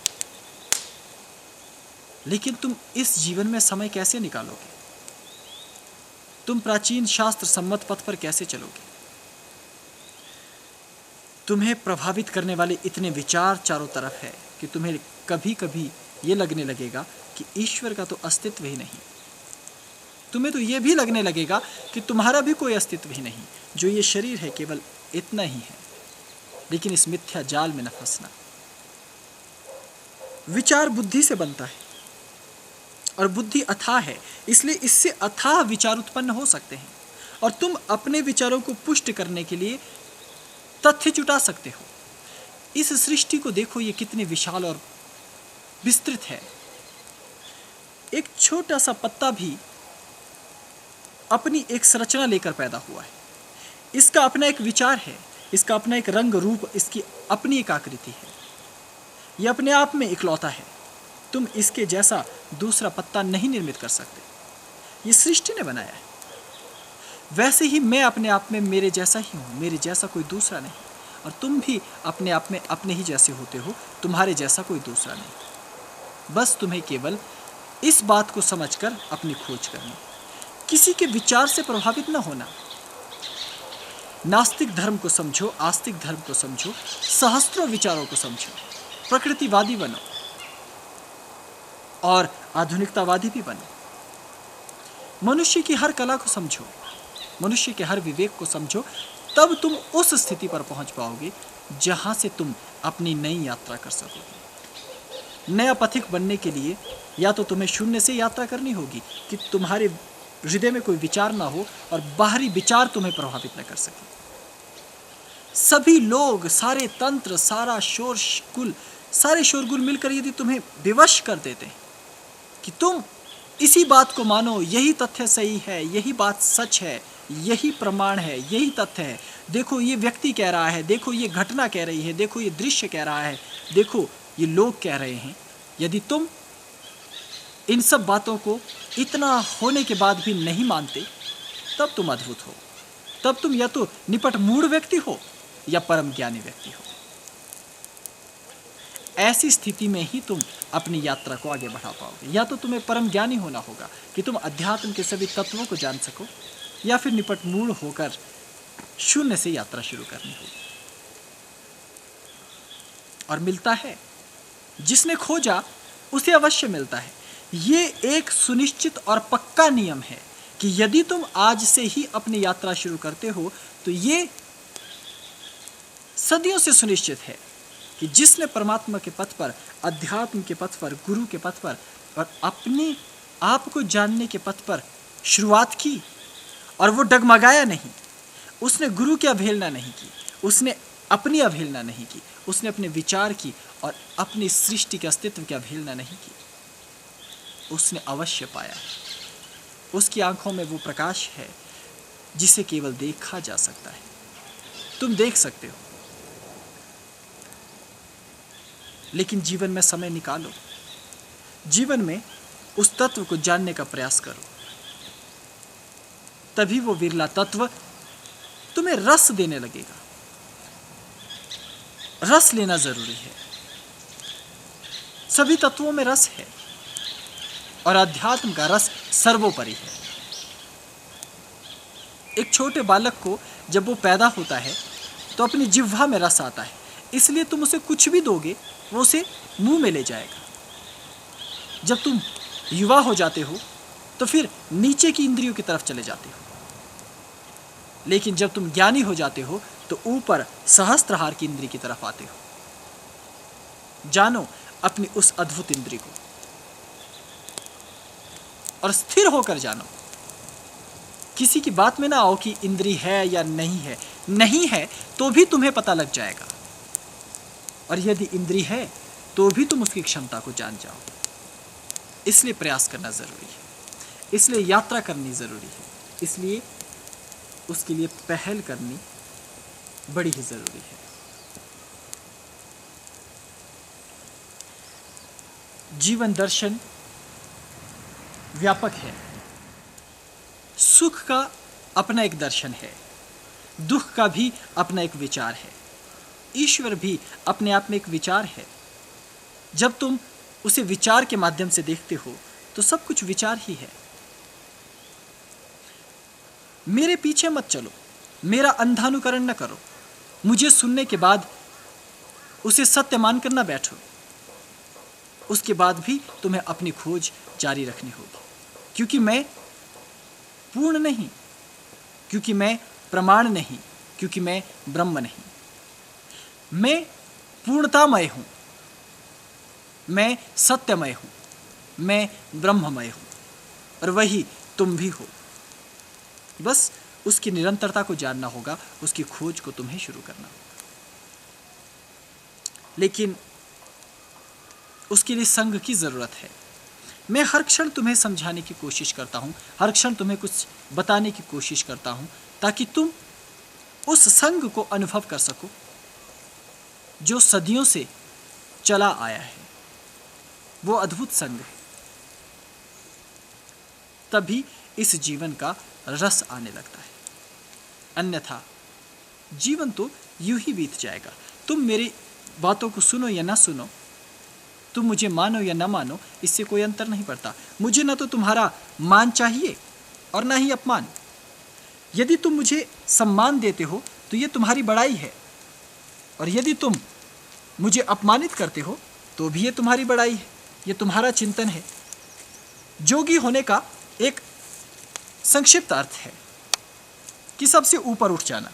लेकिन तुम इस जीवन में समय कैसे निकालोगे? तुम प्राचीन शास्त्र सम्मत पथ पर कैसे चलोगे? तुम्हें प्रभावित करने वाले इतने विचार चारों तरफ है कि तुम्हें कभी कभी ये लगने लगेगा कि ईश्वर का तो अस्तित्व ही नहीं। तुम्हें तो ये भी लगने लगेगा कि तुम्हारा भी कोई अस्तित्व ही नहीं। जो ये शरीर है केवल इतना ही है। लेकिन इस मिथ्या जाल में न फंसना। विचार बुद्धि से बनता है और बुद्धि अथाह है, इसलिए इससे अथाह विचार उत्पन्न हो सकते हैं और तुम अपने विचारों को पुष्ट करने के लिए तथ्य जुटा सकते हो। इस सृष्टि को देखो, ये कितनी विशाल और विस्तृत है। एक छोटा सा पत्ता भी अपनी एक संरचना लेकर पैदा हुआ है। इसका अपना एक विचार है, इसका अपना एक रंग रूप, इसकी अपनी एक आकृति है। यह अपने आप में इकलौता है। तुम इसके जैसा दूसरा पत्ता नहीं निर्मित कर सकते, ये सृष्टि ने बनाया है। वैसे ही मैं अपने आप में मेरे जैसा ही हूँ, मेरे जैसा कोई दूसरा नहीं। और तुम भी अपने आप में अपने ही जैसे होते हो, तुम्हारे जैसा कोई दूसरा नहीं। बस तुम्हें केवल इस बात को समझकर अपनी खोज करनी, किसी के विचार से प्रभावित न होना। नास्तिक धर्म को समझो, आस्तिक धर्म को समझो, सहस्त्रों विचारों को समझो, प्रकृतिवादी बनो और आधुनिकतावादी भी बनो। मनुष्य की हर कला को समझो, मनुष्य के हर विवेक को समझो, तब तुम उस स्थिति पर पहुंच पाओगे जहां से तुम अपनी नई यात्रा कर सकोगे। नया पथिक बनने के लिए या तो तुम्हें शून्य से यात्रा करनी होगी कि तुम्हारे हृदय में कोई विचार ना हो और बाहरी विचार तुम्हें प्रभावित न कर सके। सभी लोग, सारे तंत्र, सारा सारे शोरगुल मिलकर यदि तुम्हें विवश कर देते हैं कि तुम इसी बात को मानो, यही तथ्य सही है, यही बात सच है, यही प्रमाण है, यही तथ्य है, देखो ये व्यक्ति कह रहा है, देखो ये घटना कह रही है, देखो ये दृश्य कह रहा है, देखो ये लोग कह रहे हैं, यदि तुम इन सब बातों को इतना होने के बाद भी नहीं मानते, तब तुम अद्भुत हो। तब तुम या तो निपट मूढ़ व्यक्ति हो या परम ज्ञानी व्यक्ति हो। ऐसी स्थिति में ही तुम अपनी यात्रा को आगे बढ़ा पाओगे। या तो तुम्हें परम ज्ञानी होना होगा कि तुम अध्यात्म के सभी तत्वों को जान सको, या फिर निपट मूढ़ होकर शून्य से यात्रा शुरू करनी होगी। और मिलता है, जिसने खोजा उसे अवश्य मिलता है। ये एक सुनिश्चित और पक्का नियम है कि यदि तुम आज से ही अपनी यात्रा शुरू करते हो तो ये सदियों से सुनिश्चित है कि जिसने परमात्मा के पथ पर, अध्यात्म के पथ पर, गुरु के पथ पर और अपने आप को जानने के पथ पर शुरुआत की और वो डगमगाया नहीं, उसने गुरु की अवहेलना नहीं की, उसने अपनी अवहेलना नहीं की, उसने अपने विचार की और अपनी सृष्टि के अस्तित्व की अवहेलना नहीं की, उसने अवश्य पाया। उसकी आंखों में वो प्रकाश है जिसे केवल देखा जा सकता है। तुम देख सकते हो, लेकिन जीवन में समय निकालो, जीवन में उस तत्व को जानने का प्रयास करो, तभी वो विरला तत्व तुम्हें रस देने लगेगा। रस लेना जरूरी है। सभी तत्वों में रस है और अध्यात्म का रस सर्वोपरि है। एक छोटे बालक को जब वो पैदा होता है तो अपनी जिह्वा में रस आता है, इसलिए तुम उसे कुछ भी दोगे वो उसे मुंह में ले जाएगा। जब तुम युवा हो जाते हो तो फिर नीचे की इंद्रियों की तरफ चले जाते हो, लेकिन जब तुम ज्ञानी हो जाते हो तो ऊपर सहस्त्रहार की इंद्री की तरफ आते हो। जानो अपनी उस अद्भुत इंद्री को और स्थिर होकर जानो। किसी की बात में ना आओ कि इंद्री है या नहीं है। नहीं है तो भी तुम्हें पता लग जाएगा, और यदि इंद्री है तो भी तुम उसकी क्षमता को जान जाओ। इसलिए प्रयास करना जरूरी है, इसलिए यात्रा करनी जरूरी है, इसलिए उसके लिए पहल करनी बड़ी ही जरूरी है। जीवन दर्शन व्यापक है। सुख का अपना एक दर्शन है, दुख का भी अपना एक विचार है, ईश्वर भी अपने आप में एक विचार है। जब तुम उसे विचार के माध्यम से देखते हो तो सब कुछ विचार ही है। मेरे पीछे मत चलो, मेरा अंधानुकरण न करो, मुझे सुनने के बाद उसे सत्य मानकर न बैठो। उसके बाद भी तुम्हें अपनी खोज जारी रखनी होगी, क्योंकि मैं पूर्ण नहीं, क्योंकि मैं प्रमाण नहीं, क्योंकि मैं ब्रह्म नहीं। मैं पूर्णतामय हूं, मैं सत्यमय हूं, मैं ब्रह्ममय हूँ और वही तुम भी हो। बस उसकी निरंतरता को जानना होगा, उसकी खोज को तुम्हें शुरू करना होगा। लेकिन उसके लिए संग की जरूरत है। मैं हर क्षण तुम्हें समझाने की कोशिश करता हूँ, हर क्षण तुम्हें कुछ बताने की कोशिश करता हूँ, ताकि तुम उस संग को अनुभव कर सको जो सदियों से चला आया है। वो अद्भुत संग है। तभी इस जीवन का रस आने लगता है। अन्यथा जीवन तो यूं ही बीत जाएगा। तुम मेरी बातों को सुनो या ना सुनो, तुम मुझे मानो या ना मानो, इससे कोई अंतर नहीं पड़ता। मुझे ना तो तुम्हारा मान चाहिए और ना ही अपमान। यदि तुम मुझे सम्मान देते हो तो ये तुम्हारी बड़ाई है, और यदि तुम मुझे अपमानित करते हो तो भी ये तुम्हारी बड़ाई है, ये तुम्हारा चिंतन है। जोगी होने का एक संक्षिप्त अर्थ है कि सबसे ऊपर उठ जाना।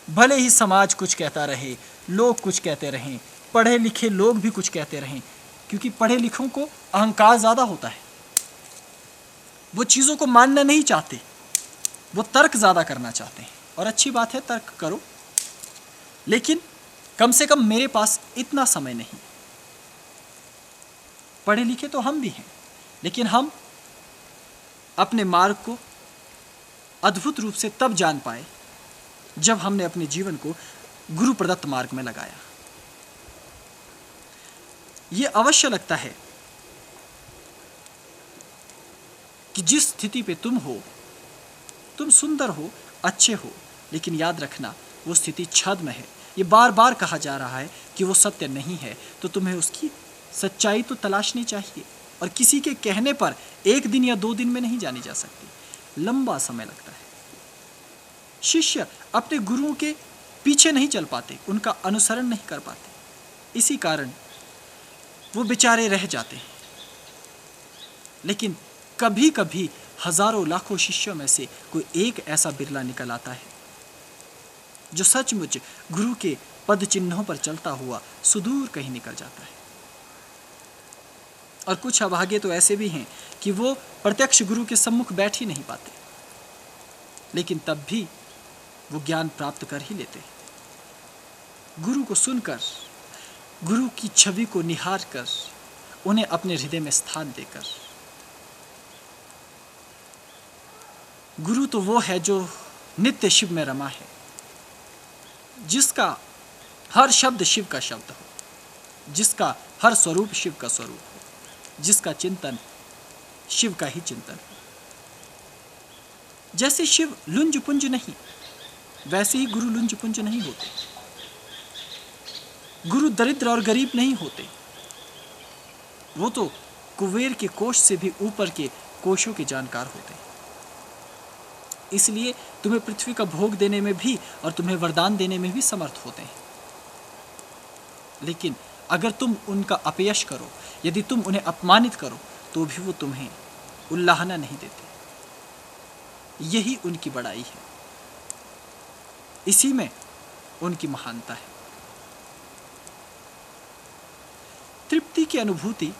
भले ही समाज कुछ कहता रहे, लोग कुछ कहते रहें, पढ़े लिखे लोग भी कुछ कहते रहें, क्योंकि पढ़े लिखों को अहंकार ज़्यादा होता है। वो चीज़ों को मानना नहीं चाहते, वो तर्क ज़्यादा करना चाहते हैं। और अच्छी बात है, तर्क करो, लेकिन कम से कम मेरे पास इतना समय नहीं। पढ़े लिखे तो हम भी हैं, लेकिन हम अपने मार्ग को अद्भुत रूप से तब जान पाए जब हमने अपने जीवन को गुरु प्रदत्त मार्ग में लगाया। ये अवश्य लगता है कि जिस स्थिति पे तुम हो, तुम सुंदर हो, अच्छे हो, लेकिन याद रखना वो स्थिति छद्म है। ये बार बार कहा जा रहा है कि वो सत्य नहीं है, तो तुम्हें उसकी सच्चाई तो तलाशनी चाहिए। और किसी के कहने पर एक दिन या 2 दिन में नहीं जानी जा सकती, लंबा समय लगता है। शिष्य अपने गुरुओं के पीछे नहीं चल पाते, उनका अनुसरण नहीं कर पाते, इसी कारण वो बेचारे रह जाते हैं। लेकिन कभी कभी हजारों लाखों शिष्यों में से कोई एक ऐसा बिरला निकल आता है जो सचमुच गुरु के पद चिन्हों पर चलता हुआ सुदूर कहीं निकल जाता है। और कुछ अभागे तो ऐसे भी हैं कि वो प्रत्यक्ष गुरु के सम्मुख बैठ ही नहीं पाते, लेकिन तब भी वो ज्ञान प्राप्त कर ही लेते हैं। गुरु को सुनकर, गुरु की छवि को निहार कर, उन्हें अपने हृदय में स्थान देकर। गुरु तो वो है जो नित्य शिव में रमा है, जिसका हर शब्द शिव का शब्द हो, जिसका हर स्वरूप शिव का स्वरूप हो, जिसका चिंतन शिव का ही चिंतन हो। जैसे शिव लुंज पुंज नहीं, वैसे ही गुरु लुंज पुंज नहीं होते। गुरु दरिद्र और गरीब नहीं होते, वो तो कुबेर के कोष से भी ऊपर के कोशों के जानकार होते हैं। इसलिए तुम्हें पृथ्वी का भोग देने में भी और तुम्हें वरदान देने में भी समर्थ होते हैं। लेकिन अगर तुम उनका अपयश करो, यदि तुम उन्हें अपमानित करो, तो भी वो तुम्हें उल्लाहना नहीं देते। यही उनकी बड़ाई है, इसी में उनकी महानता है। तृप्ति की अनुभूति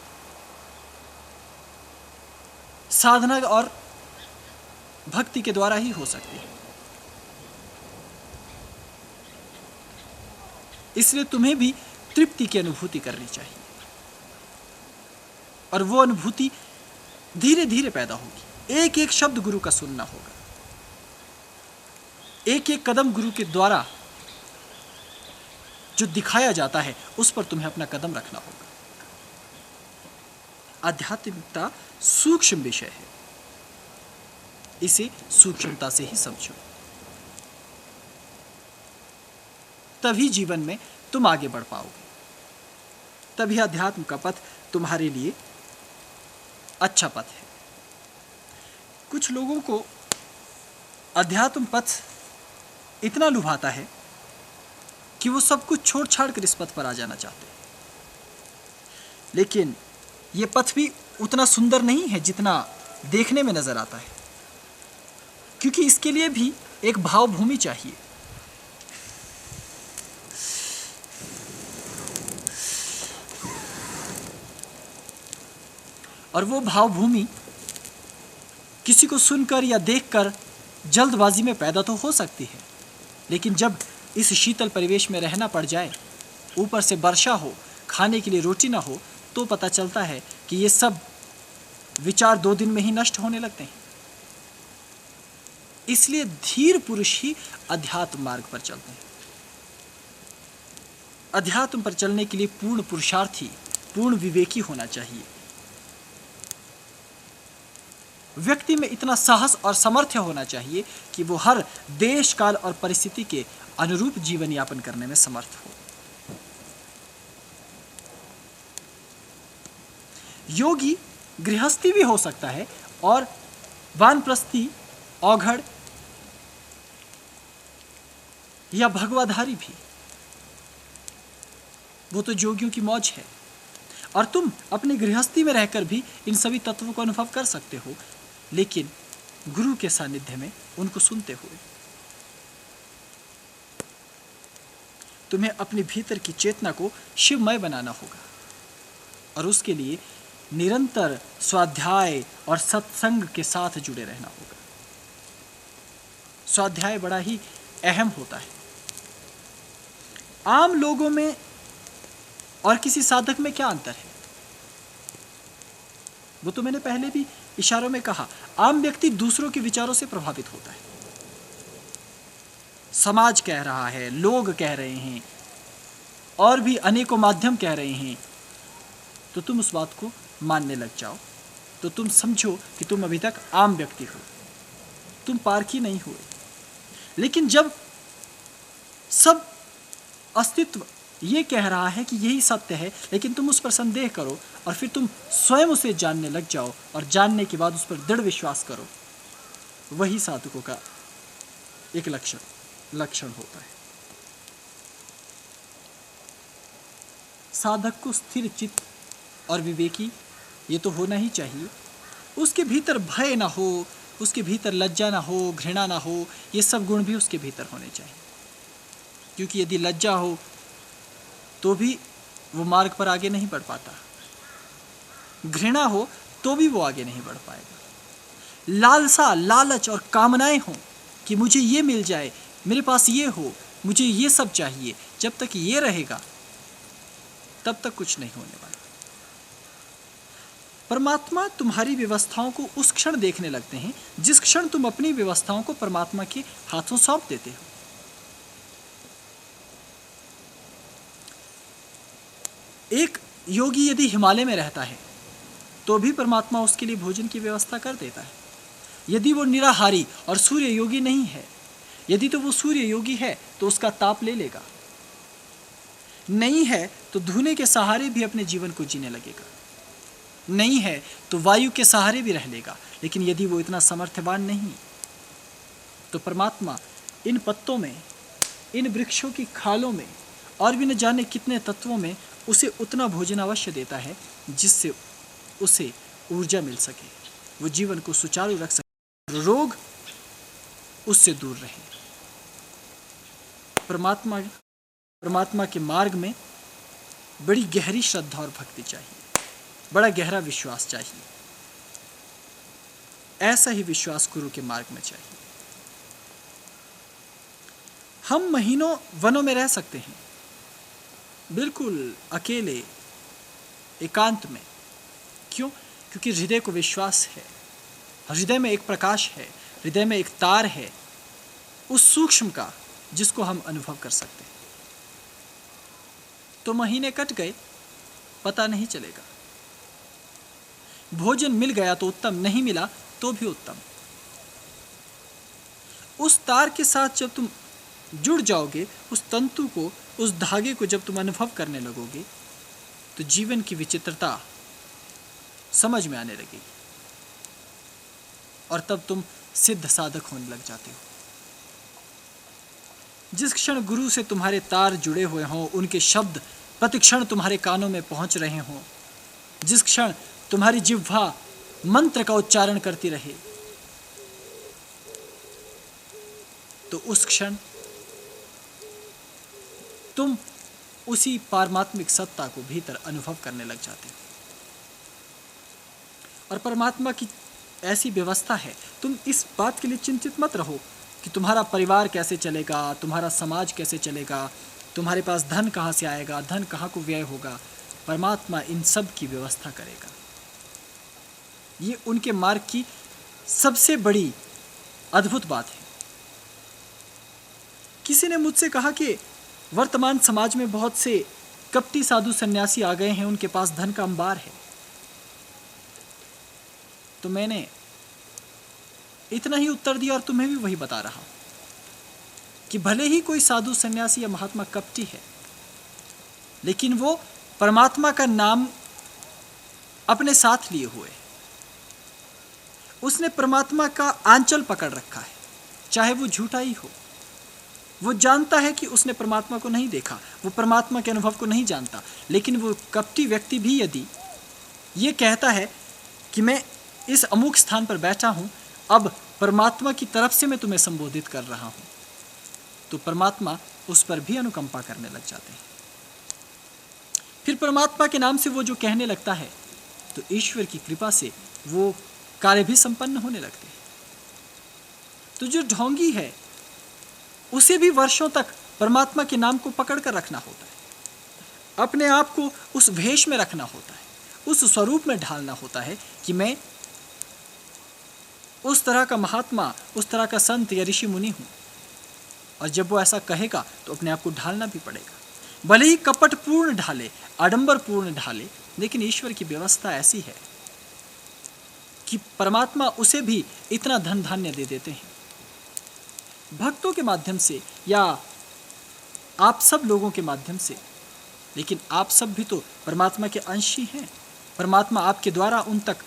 साधना और भक्ति के द्वारा ही हो सकती है। इसलिए तुम्हें भी तृप्ति की अनुभूति करनी चाहिए, और वो अनुभूति धीरे धीरे पैदा होगी। एक एक शब्द गुरु का सुनना होगा, एक एक कदम गुरु के द्वारा जो दिखाया जाता है उस पर तुम्हें अपना कदम रखना होगा। आध्यात्मिकता सूक्ष्म विषय है, इसे सूक्ष्मता से ही समझो, तभी जीवन में तुम आगे बढ़ पाओगे, तभी अध्यात्म का पथ तुम्हारे लिए अच्छा पथ है। कुछ लोगों को अध्यात्म पथ इतना लुभाता है कि वो सब कुछ छोड़ छाड़ कर इस पथ पर आ जाना चाहते हैं। लेकिन ये पथ भी उतना सुंदर नहीं है जितना देखने में नजर आता है, क्योंकि इसके लिए भी एक भाव भूमि चाहिए। और वो भावभूमि किसी को सुनकर या देखकर जल्दबाजी में पैदा तो हो सकती है, लेकिन जब इस शीतल परिवेश में रहना पड़ जाए, ऊपर से वर्षा हो, खाने के लिए रोटी ना हो, तो पता चलता है कि ये सब विचार 2 दिन में ही नष्ट होने लगते हैं। इसलिए धीर पुरुष ही अध्यात्म मार्ग पर चलते हैं। अध्यात्म पर चलने के लिए पूर्ण पुरुषार्थी, पूर्ण विवेकी होना चाहिए। व्यक्ति में इतना साहस और सामर्थ्य होना चाहिए कि वो हर देश, काल और परिस्थिति के अनुरूप जीवन यापन करने में समर्थ हो। योगी गृहस्थी भी हो सकता है और वानप्रस्थी, औघड़ या भगवाधारी भी। वो तो जोगियों की मौज है, और तुम अपनी गृहस्थी में रहकर भी इन सभी तत्वों को अनुभव कर सकते हो, लेकिन गुरु के सानिध्य में उनको सुनते हुए। तुम्हें अपने भीतर की चेतना को शिवमय बनाना होगा, और उसके लिए निरंतर स्वाध्याय और सत्संग के साथ जुड़े रहना होगा। स्वाध्याय बड़ा ही अहम होता है। आम लोगों में और किसी साधक में क्या अंतर है? वो तो मैंने पहले भी इशारों में कहा। आम व्यक्ति दूसरों के विचारों से प्रभावित होता है। समाज कह रहा है, लोग कह रहे हैं, और भी अनेकों माध्यम कह रहे हैं, तो तुम उस बात को मानने लग जाओ, तो तुम समझो कि तुम अभी तक आम व्यक्ति हो, तुम पारखी नहीं हुए। लेकिन जब सब अस्तित्व ये कह रहा है कि यही सत्य है, लेकिन तुम उस पर संदेह करो और फिर तुम स्वयं उसे जानने लग जाओ, और जानने के बाद उस पर दृढ़ विश्वास करो, वही साधकों का एक लक्षण होता है। साधक को स्थिर चित्त और विवेकी ये तो होना ही चाहिए। उसके भीतर भय ना हो, उसके भीतर लज्जा ना हो, घृणा ना हो, ये सब गुण भी उसके भीतर होने चाहिए। क्योंकि यदि लज्जा हो तो भी वो मार्ग पर आगे नहीं बढ़ पाता, घृणा हो तो भी वो आगे नहीं बढ़ पाएगा। लालसा, लालच और कामनाएं हों कि मुझे ये मिल जाए, मेरे पास ये हो, मुझे ये सब चाहिए, जब तक ये रहेगा तब तक कुछ नहीं होने वाला। परमात्मा तुम्हारी व्यवस्थाओं को उस क्षण देखने लगते हैं जिस क्षण तुम अपनी व्यवस्थाओं को परमात्मा के हाथों सौंप देते हो। एक योगी यदि हिमालय में रहता है तो भी परमात्मा उसके लिए भोजन की व्यवस्था कर देता है। यदि वो निराहारी और सूर्य योगी नहीं है, यदि तो वो सूर्य योगी है तो उसका ताप ले लेगा, नहीं है तो धुने के सहारे भी अपने जीवन को जीने लगेगा, नहीं है तो वायु के सहारे भी रह लेगा। लेकिन यदि वो इतना समर्थवान नहीं, तो परमात्मा इन पत्तों में, इन वृक्षों की खालों में और भी न जाने कितने तत्वों में उसे उतना भोजन अवश्य देता है जिससे उसे ऊर्जा मिल सके, वो जीवन को सुचारू रख सके, रोग उससे दूर रहे। परमात्मा के मार्ग में बड़ी गहरी श्रद्धा और भक्ति चाहिए, बड़ा गहरा विश्वास चाहिए। ऐसा ही विश्वास गुरु के मार्ग में चाहिए। हम महीनों वनों में रह सकते हैं, बिल्कुल अकेले, एकांत में। क्यों? क्योंकि हृदय को विश्वास है, हृदय में एक प्रकाश है, हृदय में एक तार है उस सूक्ष्म का जिसको हम अनुभव कर सकते हैं। तो महीने कट गए, पता नहीं चलेगा। भोजन मिल गया तो उत्तम, नहीं मिला तो भी उत्तम। उस तार के साथ जब तुम जुड़ जाओगे, उस तंतु को, उस धागे को जब तुम अनुभव करने लगोगे, तो जीवन की विचित्रता समझ में आने लगेगी, और तब तुम सिद्ध साधक होने लग जाते हो। जिस क्षण गुरु से तुम्हारे तार जुड़े हुए हों, उनके शब्द प्रतिक्षण तुम्हारे कानों में पहुंच रहे हों, जिस क्षण तुम्हारी जिह्वा मंत्र का उच्चारण करती रहे, तो उस क्षण तुम उसी पारमात्मिक सत्ता को भीतर अनुभव करने लग जाते हो। और परमात्मा की ऐसी व्यवस्था है, तुम इस बात के लिए चिंतित मत रहो कि तुम्हारा परिवार कैसे चलेगा, तुम्हारा समाज कैसे चलेगा, तुम्हारे पास धन कहाँ से आएगा, धन कहाँ को व्यय होगा। परमात्मा इन सब की व्यवस्था करेगा। ये उनके मार्ग की सबसे बड़ी अद्भुत बात है। किसी ने मुझसे कहा कि वर्तमान समाज में बहुत से कपटी साधु सन्यासी आ गए हैं, उनके पास धन का अंबार है। तो मैंने इतना ही उत्तर दिया और तुम्हें भी वही बता रहा हूं कि भले ही कोई साधु सन्यासी या महात्मा कपटी है, लेकिन वो परमात्मा का नाम अपने साथ लिए हुए, उसने परमात्मा का आंचल पकड़ रखा है, चाहे वो झूठा ही हो। वो जानता है कि उसने परमात्मा को नहीं देखा, वो परमात्मा के अनुभव को नहीं जानता, लेकिन वो कपटी व्यक्ति भी यदि ये कहता है कि मैं इस अमुक स्थान पर बैठा हूं, अब परमात्मा की तरफ से मैं तुम्हें संबोधित कर रहा हूं, तो परमात्मा उस पर भी अनुकंपा करने लग जाते हैं। फिर परमात्मा के नाम से वो जो कहने लगता है, तो ईश्वर की कृपा से वो कार्य भी संपन्न होने लगते हैं। तो जो ढोंगी है, उसे भी वर्षों तक परमात्मा के नाम को पकड़ कर रखना होता है, अपने आप को उस भेष में रखना होता है, उस स्वरूप में ढालना होता है कि मैं उस तरह का महात्मा, उस तरह का संत या ऋषि मुनि हूं। और जब वो ऐसा कहेगा तो अपने आप को ढालना भी पड़ेगा, भले ही कपटपूर्ण ढाले, आडंबरपूर्ण ढाले, लेकिन ईश्वर की व्यवस्था ऐसी है कि परमात्मा उसे भी इतना धन धान्य दे देते हैं भक्तों के माध्यम से या आप सब लोगों के माध्यम से। लेकिन आप सब भी तो परमात्मा के अंश ही हैं। परमात्मा आपके द्वारा उन तक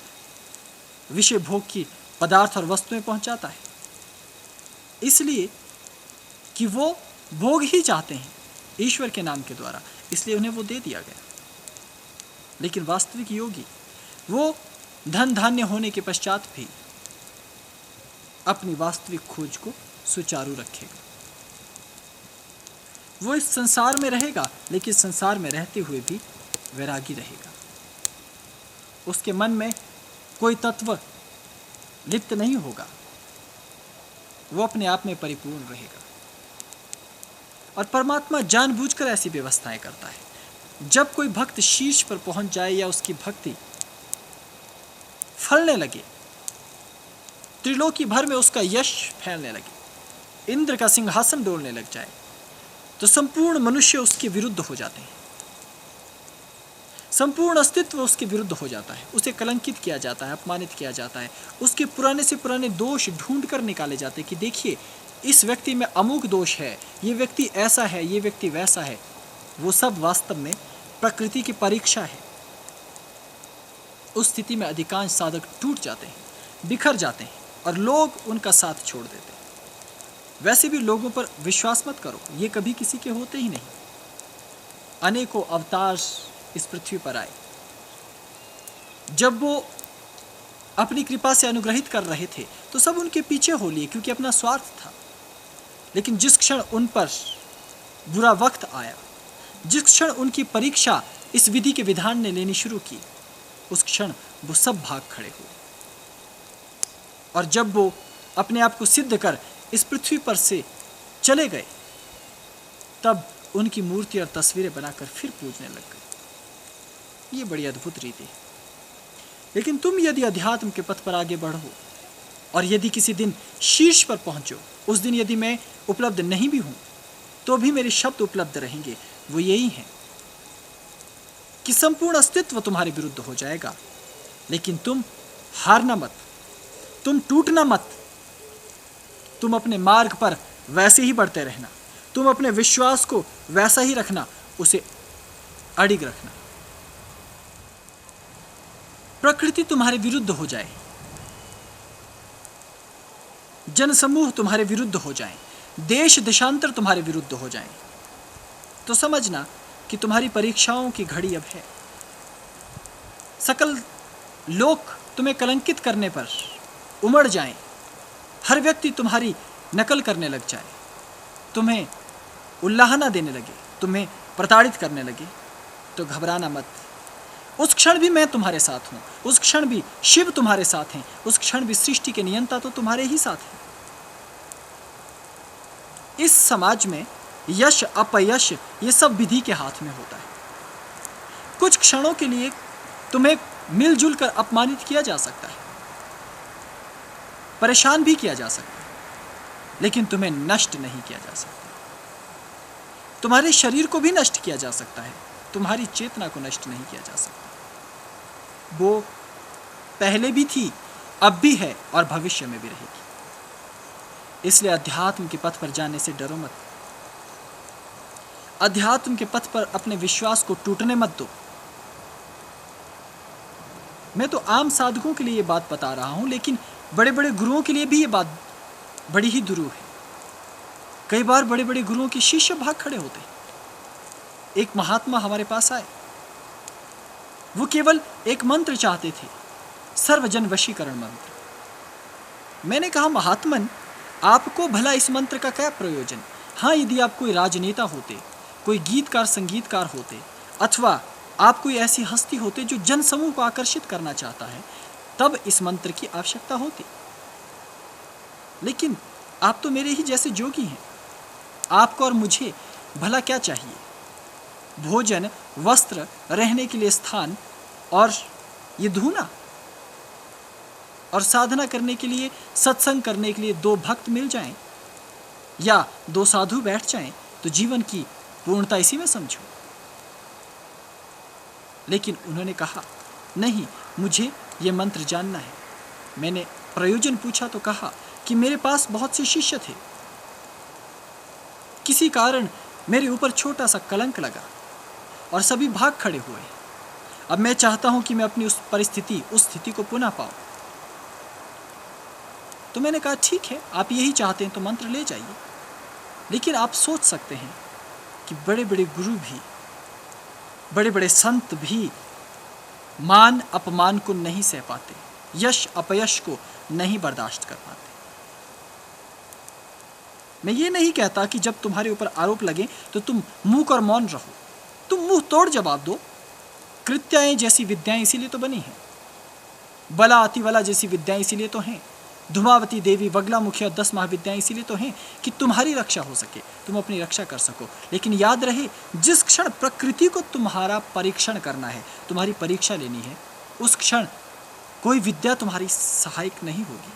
विषय भोग की पदार्थ और वस्तुएं पहुंचाता है, इसलिए कि वो भोग ही चाहते हैं ईश्वर के नाम के द्वारा, इसलिए उन्हें वो दे दिया गया। लेकिन वास्तविक योगी वो धन धान्य होने के पश्चात भी अपनी वास्तविक खोज को सुचारू रखेगा। वो इस संसार में रहेगा, लेकिन संसार में रहते हुए भी वैरागी रहेगा। उसके मन में कोई तत्व लिप्त नहीं होगा, वो अपने आप में परिपूर्ण रहेगा। और परमात्मा जानबूझकर ऐसी व्यवस्थाएं करता है। जब कोई भक्त शीर्ष पर पहुंच जाए या उसकी भक्ति फलने लगे, त्रिलोकी भर में उसका यश फैलने लगे, इंद्र का सिंहासन डोलने लग जाए, तो संपूर्ण मनुष्य उसके विरुद्ध हो जाते हैं, संपूर्ण अस्तित्व उसके विरुद्ध हो जाता है, उसे कलंकित किया जाता है, अपमानित किया जाता है, उसके पुराने से पुराने दोष ढूंढ कर निकाले जाते हैं कि देखिए इस व्यक्ति में अमुक दोष है, ये व्यक्ति ऐसा है, ये व्यक्ति वैसा है। वो सब वास्तव में प्रकृति की परीक्षा है। उस स्थिति में अधिकांश साधक टूट जाते हैं, बिखर जाते हैं और लोग उनका साथ छोड़ देते हैं। वैसे भी लोगों पर विश्वास मत करो, ये कभी किसी के होते ही नहीं। अनेकों अवतार इस पृथ्वी पर आए, जब वो अपनी कृपा से अनुग्रहित कर रहे थे तो सब उनके पीछे हो लिए, क्योंकि अपना स्वार्थ था। लेकिन जिस क्षण उन पर बुरा वक्त आया, जिस क्षण उनकी परीक्षा इस विधि के विधान ने लेनी शुरू की, उस क्षण वो सब भाग खड़े हुए। और जब वो अपने आप को सिद्ध कर इस पृथ्वी पर से चले गए, तब उनकी मूर्ति और तस्वीरें बनाकर फिर पूजने लग गए। ये बड़ी अद्भुत रीति है। लेकिन तुम यदि अध्यात्म के पथ पर आगे बढ़ो और यदि किसी दिन शीर्ष पर पहुंचो, उस दिन यदि मैं उपलब्ध नहीं भी हूं तो भी मेरे शब्द उपलब्ध रहेंगे। वो यही है कि संपूर्ण अस्तित्व तुम्हारे विरुद्ध हो जाएगा, लेकिन तुम हारना मत, तुम टूटना मत, तुम अपने मार्ग पर वैसे ही बढ़ते रहना, तुम अपने विश्वास को वैसा ही रखना, उसे अडिग रखना। प्रकृति तुम्हारे विरुद्ध हो जाए, जनसमूह तुम्हारे विरुद्ध हो जाए, देश देशांतर तुम्हारे विरुद्ध हो जाए, तो समझना कि तुम्हारी परीक्षाओं की घड़ी अब है। सकल लोग तुम्हें कलंकित करने पर उमड़ जाएं, हर व्यक्ति तुम्हारी नकल करने लग जाए, तुम्हें उल्लाहना देने लगे, तुम्हें प्रताड़ित करने लगे, तो घबराना मत। उस क्षण भी मैं तुम्हारे साथ हूं, उस क्षण भी शिव तुम्हारे साथ हैं, उस क्षण भी सृष्टि के नियंता तो तुम्हारे ही साथ हैं। इस समाज में यश अपयश ये सब विधि के हाथ में होता है। कुछ क्षणों के लिए तुम्हें मिलजुल कर अपमानित किया जा सकता है, परेशान भी किया जा सकता है, लेकिन तुम्हें नष्ट नहीं किया जा सकता। तुम्हारे शरीर को भी नष्ट किया जा सकता है, तुम्हारी चेतना को नष्ट नहीं किया जा सकता। वो पहले भी थी, अब भी है और भविष्य में भी रहेगी। इसलिए अध्यात्म के पथ पर जाने से डरो मत। अध्यात्म के पथ पर अपने विश्वास को टूटने मत दो। मैं तो आम साधकों के लिए ये बात बता रहा हूं, लेकिन बड़े बड़े गुरुओं के लिए भी ये बात बड़ी ही दुरूह है। कई बार बड़े बड़े गुरुओं के शिष्य भाग खड़े होते हैं। एक महात्मा हमारे पास आए, वो केवल एक मंत्र चाहते थे, सर्वजन वशीकरण मंत्र। मैंने कहा, महात्मन, आपको भला इस मंत्र का क्या प्रयोजन? हाँ, यदि आप कोई राजनेता होते, कोई गीतकार संगीतकार होते, अथवा आप कोई ऐसी हस्ती होते जो जन समूह को आकर्षित करना चाहता है, तब इस मंत्र की आवश्यकता होती। लेकिन आप तो मेरे ही जैसे जोगी हैं। आपको और मुझे भला क्या चाहिए? भोजन, वस्त्र, रहने के लिए स्थान और ये धूना, और साधना करने के लिए, सत्संग करने के लिए 2 भक्त मिल जाएं या 2 साधु बैठ जाएं तो जीवन की पूर्णता इसी में समझो। लेकिन उन्होंने कहा, नहीं, मुझे ये मंत्र जानना है। मैंने प्रयोजन पूछा तो कहा कि मेरे पास बहुत से शिष्य थे, किसी कारण मेरे ऊपर छोटा सा कलंक लगा और सभी भाग खड़े हुए। अब मैं चाहता हूं कि मैं अपनी उस स्थिति को पुनः पाऊं। तो मैंने कहा, ठीक है, आप यही चाहते हैं तो मंत्र ले जाइए। लेकिन आप सोच सकते हैं कि बड़े बड़े गुरु भी, बड़े बड़े संत भी मान अपमान को नहीं सह पाते, यश अपयश को नहीं बर्दाश्त कर पाते। मैं ये नहीं कहता कि जब तुम्हारे ऊपर आरोप लगे तो तुम मूक और मौन रहो, तुम मुंह तोड़ जवाब दो। कृत्याएं जैसी विद्याएं इसीलिए तो बनी हैं, बला अतिवला जैसी विद्याएं इसीलिए तो हैं, धूमावती देवी, बगला मुखिया, 10 महाविद्याएं इसीलिए तो हैं कि तुम्हारी रक्षा हो सके, तुम अपनी रक्षा कर सको। लेकिन याद रहे, जिस क्षण प्रकृति को तुम्हारा परीक्षण करना है, तुम्हारी परीक्षा लेनी है, उस क्षण कोई विद्या तुम्हारी सहायक नहीं होगी।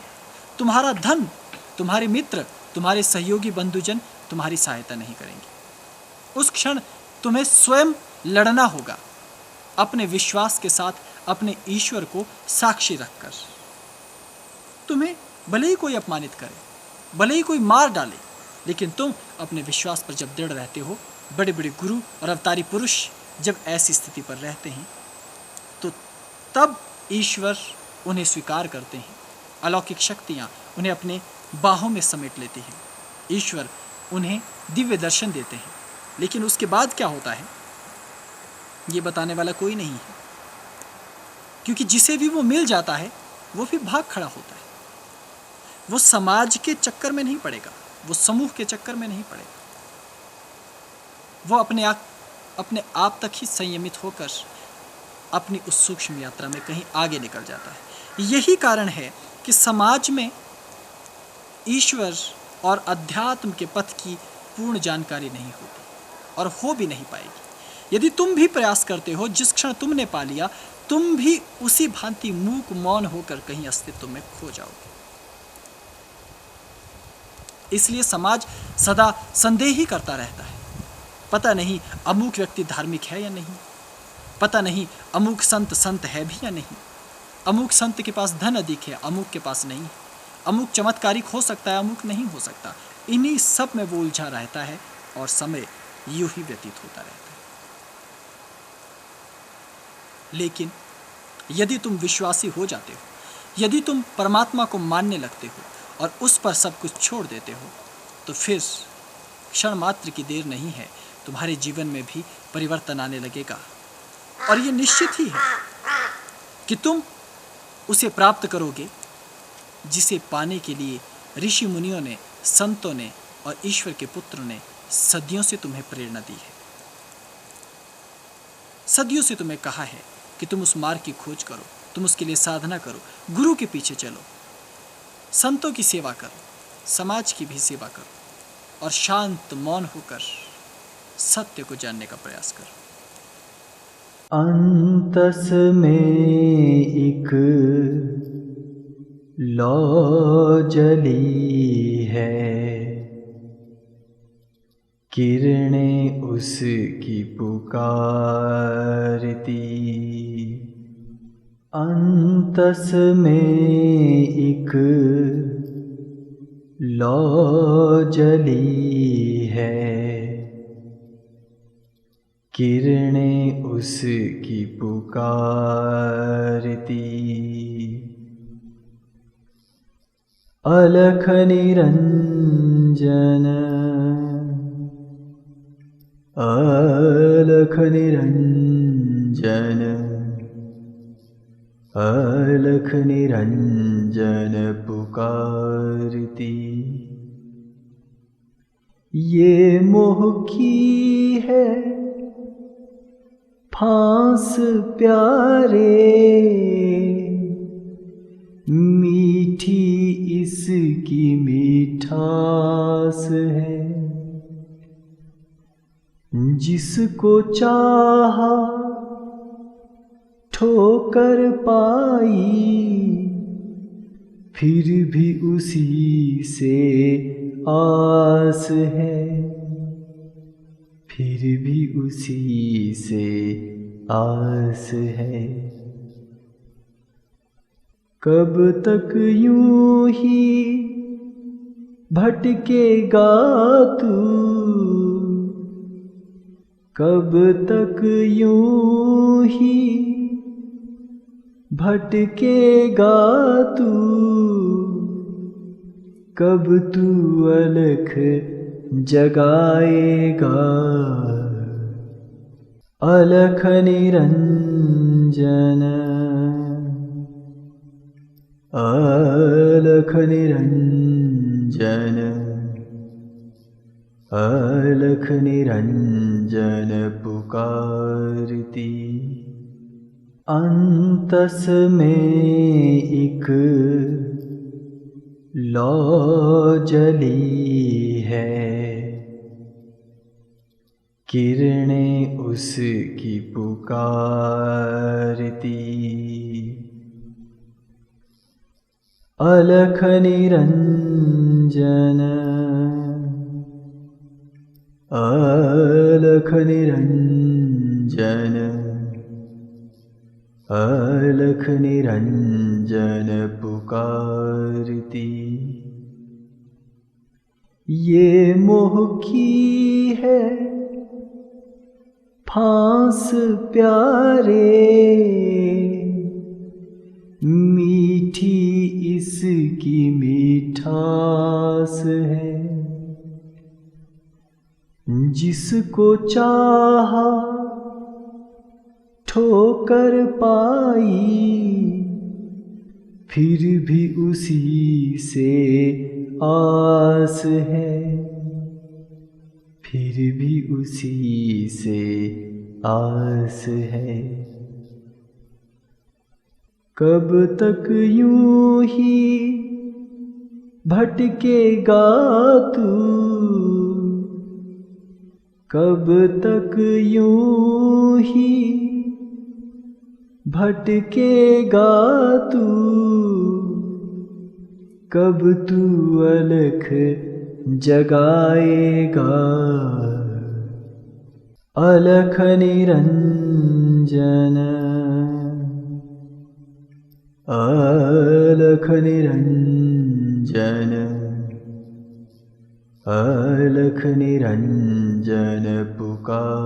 तुम्हारा धन, तुम्हारे मित्र, तुम्हारे सहयोगी बंधुजन तुम्हारी सहायता नहीं करेंगे। उस क्षण तुम्हें स्वयं लड़ना होगा, अपने विश्वास के साथ, अपने ईश्वर को साक्षी रखकर। तुम्हें भले ही कोई अपमानित करे, भले ही कोई मार डाले, लेकिन तुम अपने विश्वास पर जब दृढ़ रहते हो, बड़े बड़े गुरु और अवतारी पुरुष जब ऐसी स्थिति पर रहते हैं, तो तब ईश्वर उन्हें स्वीकार करते हैं। अलौकिक शक्तियाँ उन्हें अपने बाहों में समेट लेती हैं। ईश्वर उन्हें दिव्य दर्शन देते हैं। लेकिन उसके बाद क्या होता है, ये बताने वाला कोई नहीं है, क्योंकि जिसे भी वो मिल जाता है वो भी भाग खड़ा होता है। वो समाज के चक्कर में नहीं पड़ेगा, वो समूह के चक्कर में नहीं पड़ेगा, वो अपने आप तक ही संयमित होकर अपनी उस सूक्ष्म यात्रा में कहीं आगे निकल जाता है। यही कारण है कि समाज में ईश्वर और अध्यात्म के पथ की पूर्ण जानकारी नहीं होती और हो भी नहीं पाएगी। यदि तुम भी प्रयास करते हो, जिस क्षण तुमने पा लिया, तुम भी उसी भांति मूक मौन होकर कहीं अस्तित्व में खो जाओगे। इसलिए समाज सदा संदेह ही करता रहता है। पता नहीं अमुक व्यक्ति धार्मिक है या नहीं, पता नहीं अमुक संत है भी या नहीं, अमुक संत के पास धन अधिक है, अमुक के पास नहीं, अमुक चमत्कारिक हो सकता है, अमुक नहीं हो सकता। इन्हीं सब में वो उलझा रहता है और समय यूं ही व्यतीत होता रहता है। लेकिन यदि तुम विश्वासी हो जाते हो, यदि तुम परमात्मा को मानने लगते हो और उस पर सब कुछ छोड़ देते हो, तो फिर क्षण मात्र की देर नहीं है, तुम्हारे जीवन में भी परिवर्तन आने लगेगा। और ये निश्चित ही है कि तुम उसे प्राप्त करोगे जिसे पाने के लिए ऋषि मुनियों ने, संतों ने और ईश्वर के पुत्रों ने सदियों से तुम्हें प्रेरणा दी है। सदियों से तुम्हें कहा है कि तुम उस मार्ग की खोज करो, तुम उसके लिए साधना करो, गुरु के पीछे चलो, संतों की सेवा करो, समाज की भी सेवा करो और शांत मौन होकर सत्य को जानने का प्रयास करो। अंतस में एक लौ जली है, किरणें उसकी पुकारती। अंतस में एक लौ जली है, किरणें उसकी पुकारती। अलख निरंजन, अलख निरंजन, अलख निरंजन पुकारती। ये मोह की है फांस प्यारे, मीठी इसकी मिठास है। जिसको चाहा ठोकर पाई, फिर भी उसी से आस है, फिर भी उसी से आस है। कब तक यूं ही भटकेगा तू, कब तक यूं ही भटकेगा तू, कब तू अलख जगाएगा। अलख निरंजन, अलख निरंजन, अलख निरंजन पुकारती। अंतस में एक लौ जली है, किरणें उसकी पुकारती। अलख निरंजन, अलख निरंजन, अलख निरंजन पुकारती। ये मोह की है फांस प्यारे, मीठी इसकी मिठास है। जिसको चाहा ठोकर पाई, फिर भी उसी से आस है, फिर भी उसी से आस है। कब तक यूं ही भटकेगा तू, कब तक यूं ही भटकेगा तू, कब तू अलख जगाएगा। अलख निरंजन, अलख निरंजन, अलख निरंजन पुकार।